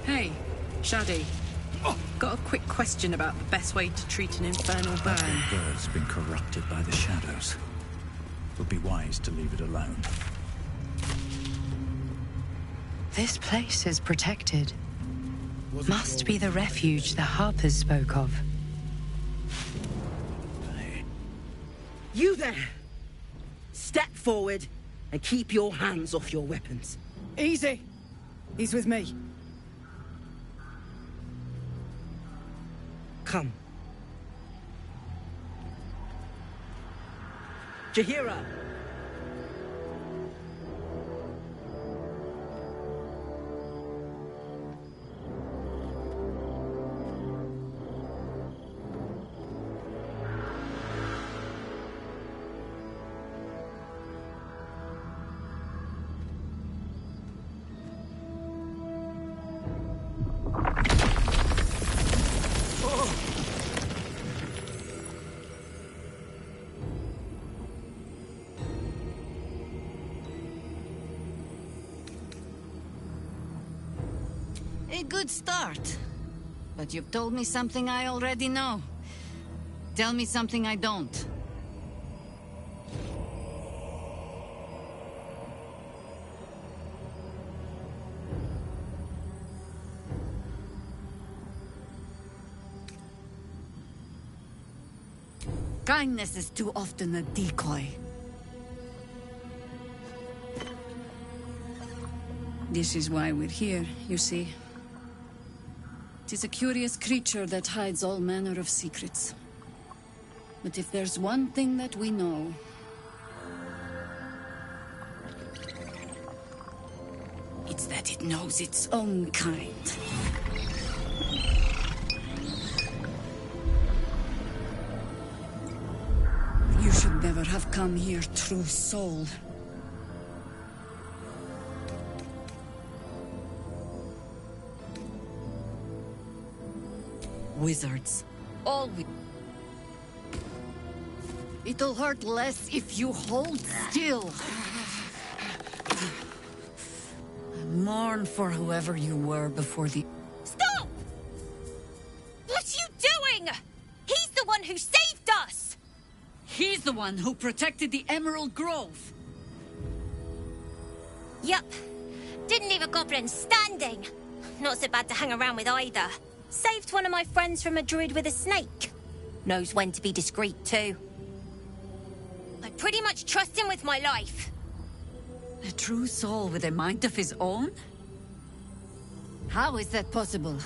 Hey, Shadi. Got a quick question about the best way to treat an infernal burn. That bird's been corrupted by the shadows. Would be wise to leave it alone. This place is protected. Must be the refuge the Harpers spoke of. You there! Step forward and keep your hands off your weapons. Easy! He's with me. Come. Jahira! A good start. But you've told me something I already know. Tell me something I don't. Kindness is too often a decoy. This is why we're here, you see. It is a curious creature that hides all manner of secrets. But if there's one thing that we know... it's that it knows its own kind. You should never have come here, true soul. Wizards. All It'll hurt less if you hold still. Mourn for whoever you were before the... Stop! What are you doing? He's the one who saved us! He's the one who protected the Emerald Grove. Yup. Didn't leave a goblin standing. Not so bad to hang around with either. Saved one of my friends from a druid with a snake. Knows when to be discreet, too. I pretty much trust him with my life. A true soul with a mind of his own? How is that possible?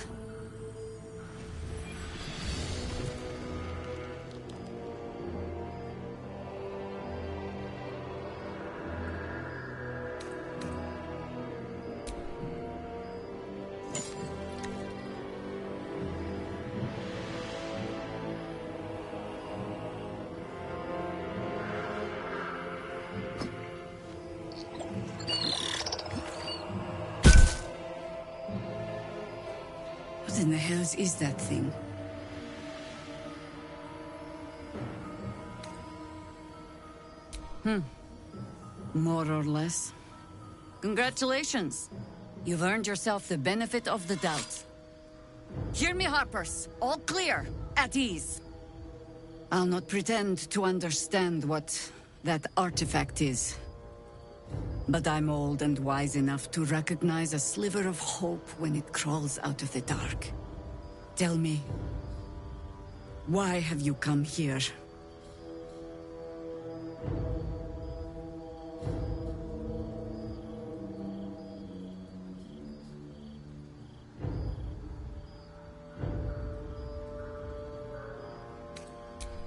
What in the hells is that thing? More or less. Congratulations. You've earned yourself the benefit of the doubt. Hear me, Harpers. All clear. At ease. I'll not pretend to understand what that artifact is. But I'm old and wise enough to recognize a sliver of hope when it crawls out of the dark. Tell me, why have you come here?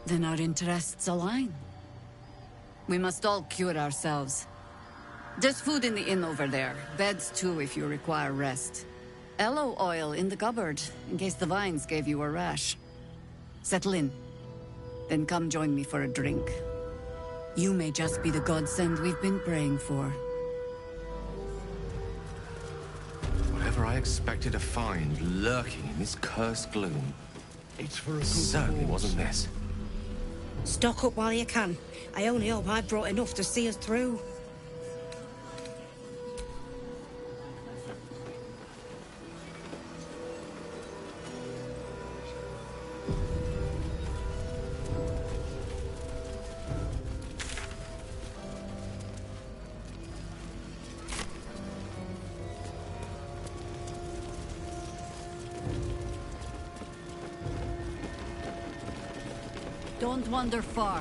Then our interests align. We must all cure ourselves. There's food in the inn over there. Beds too if you require rest. Aloe oil in the cupboard, in case the vines gave you a rash. Settle in. Then come join me for a drink. You may just be the godsend we've been praying for. Whatever I expected to find lurking in this cursed gloom, it's for a certainly wasn't this. Stock up while you can. I only hope I've brought enough to see us through. Don't wander far.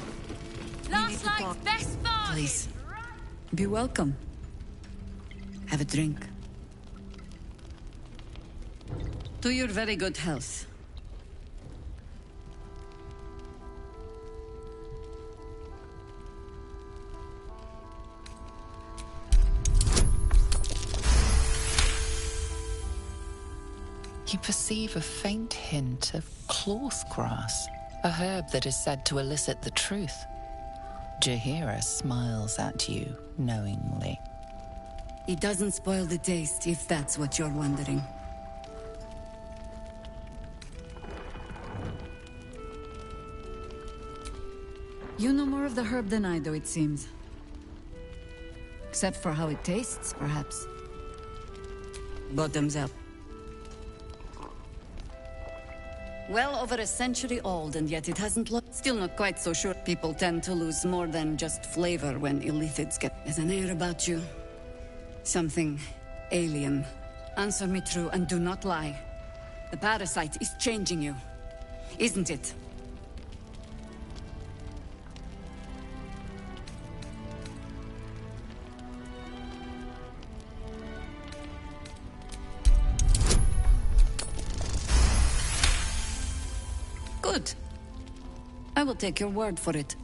Last night's best bargain. Please. Be welcome. Have a drink. To your very good health. You perceive a faint hint of cloth grass, a herb that is said to elicit the truth. Jaheira smiles at you knowingly. It doesn't spoil the taste, if that's what you're wondering. You know more of the herb than I do, it seems. Except for how it tastes, perhaps. Bottoms up. Well over a century old, and yet it hasn't lost. Still not quite so sure. People tend to lose more than just flavor when illithids get... There's an air about you. Something alien. Answer me true and do not lie. The parasite is changing you, isn't it? Good. I will take your word for it.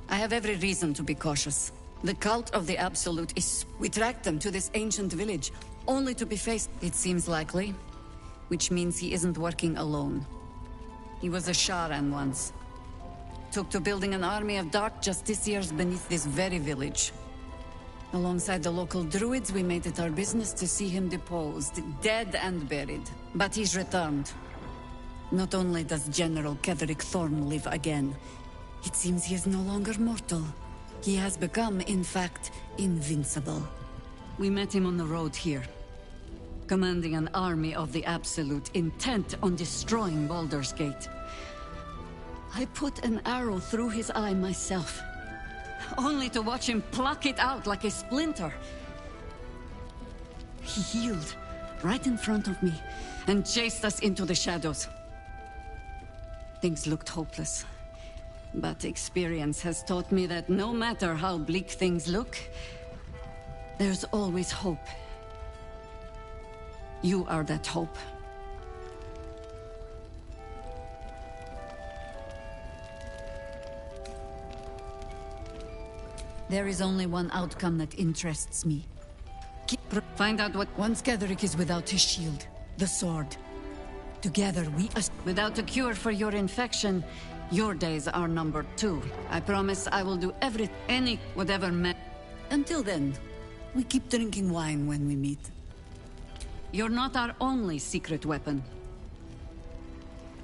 I have every reason to be cautious. The cult of the Absolute is... We tracked them to this ancient village, only to be faced... It seems likely, which means he isn't working alone. He was a Sharan once. Took to building an army of dark justiciars beneath this very village. Alongside the local druids, we made it our business to see him deposed, dead and buried. But he's returned. Not only does General Ketherick Thorm live again, it seems he is no longer mortal. He has become, in fact, invincible. We met him on the road here, commanding an army of the Absolute, intent on destroying Baldur's Gate. I put an arrow through his eye myself, only to watch him pluck it out like a splinter. He healed right in front of me and chased us into the shadows. Things looked hopeless, but experience has taught me that no matter how bleak things look, there's always hope. You are that hope. There is only one outcome that interests me. Find out what... Once Ketherick is without his shield, the sword. Together we... Without a cure for your infection, your days are numbered too. I promise I will do whatever Until then, we keep drinking wine when we meet. You're not our only secret weapon.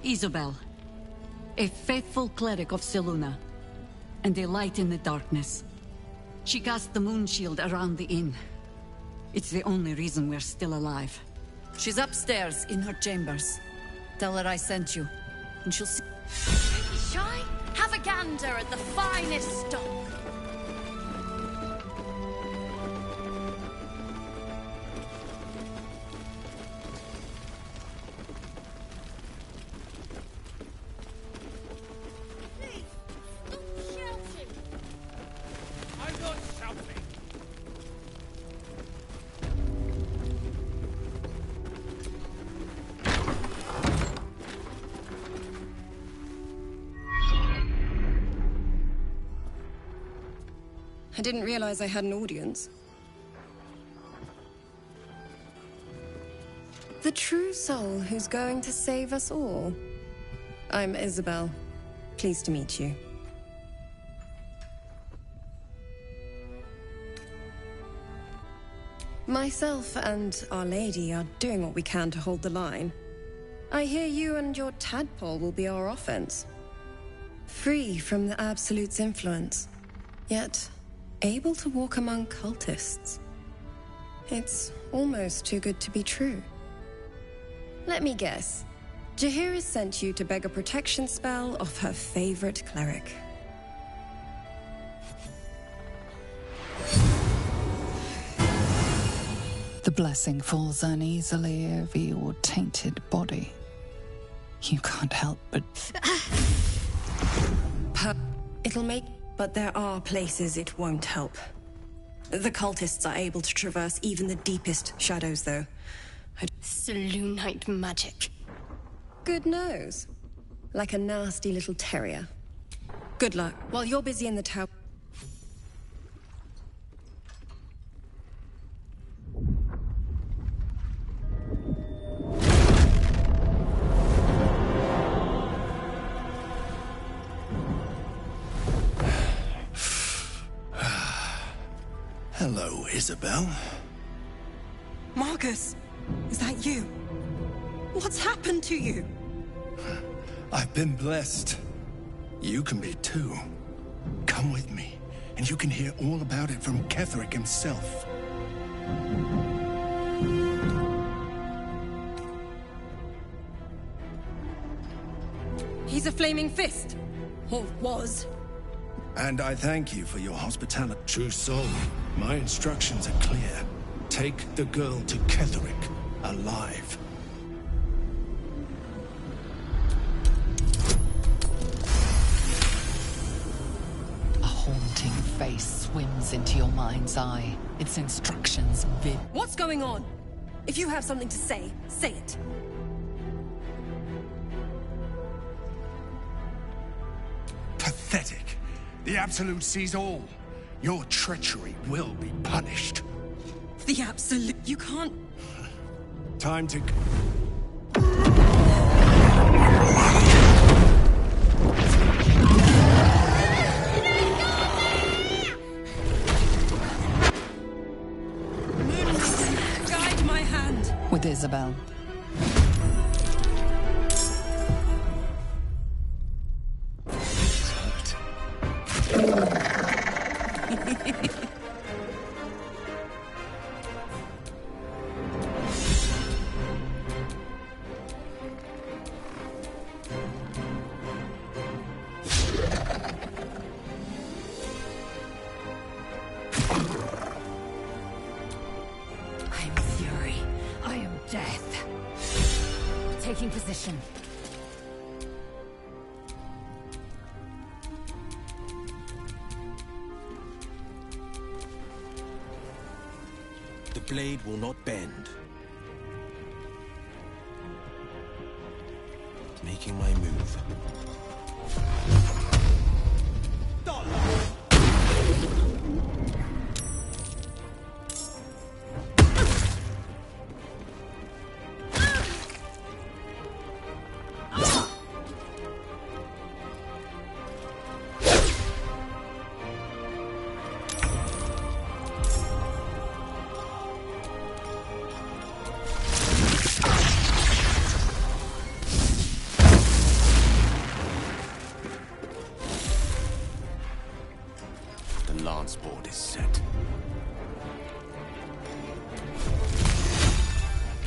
Isobel, a faithful cleric of Selûne, and a light in the darkness. She cast the moon shield around the inn. It's the only reason we're still alive. She's upstairs in her chambers. Tell her I sent you, and she'll see... Shy, have a gander at the finest stock. Please, stop shouting. I'm not shouting. I didn't realize I had an audience. The true soul who's going to save us all. I'm Isabel. Pleased to meet you. Myself and Our Lady are doing what we can to hold the line. I hear you and your tadpole will be our offense. Free from the Absolute's influence, yet able to walk among cultists. It's almost too good to be true. Let me guess. Jaheira sent you to beg a protection spell off her favorite cleric. The blessing falls uneasily over your tainted body. You can't help but... It'll make... But there are places it won't help. The cultists are able to traverse even the deepest shadows, though. Selûnite magic. Good nose. Like a nasty little terrier. Good luck. While you're busy in the tower... Hello, Isabel. Marcus, is that you? What's happened to you? I've been blessed. You can be too. Come with me, and you can hear all about it from Ketheric himself. He's a flaming fist. Or was. And I thank you for your hospitality. True soul, my instructions are clear. Take the girl to Ketheric, alive. A haunting face swims into your mind's eye. Its instructions vid... What's going on? If you have something to say, say it. Pathetic. The Absolute sees all. Your treachery will be punished. The Absolute... You can't... Time to... Guide my hand. With Isabel. Taking position. The blade will not bend. Making my move. Lance board is set.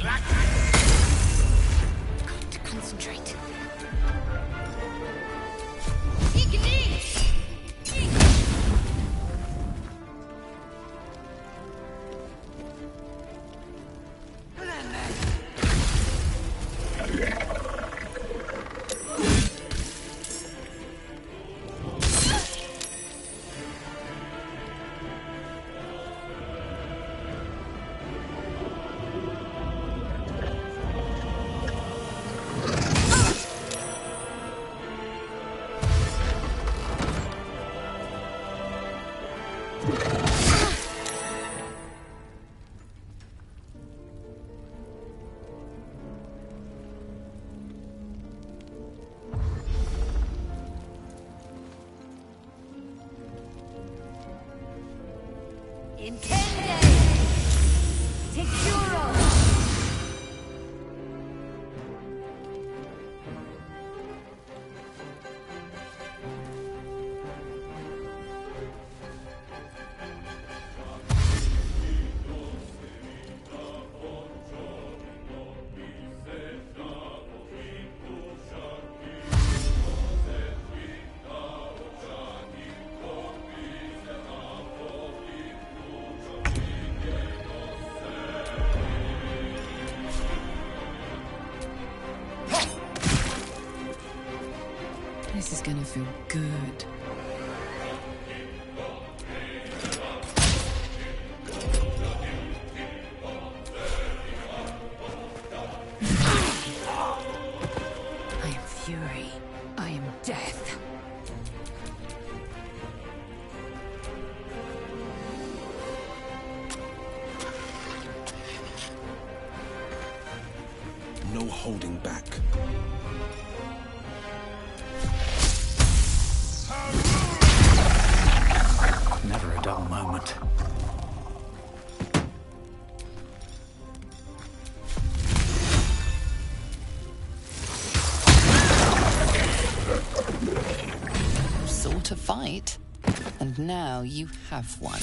Got to concentrate. In 10 days! This is gonna feel good. I am fury. I am death. No holding back. Never a dull moment. Sort of fight. And now you have one.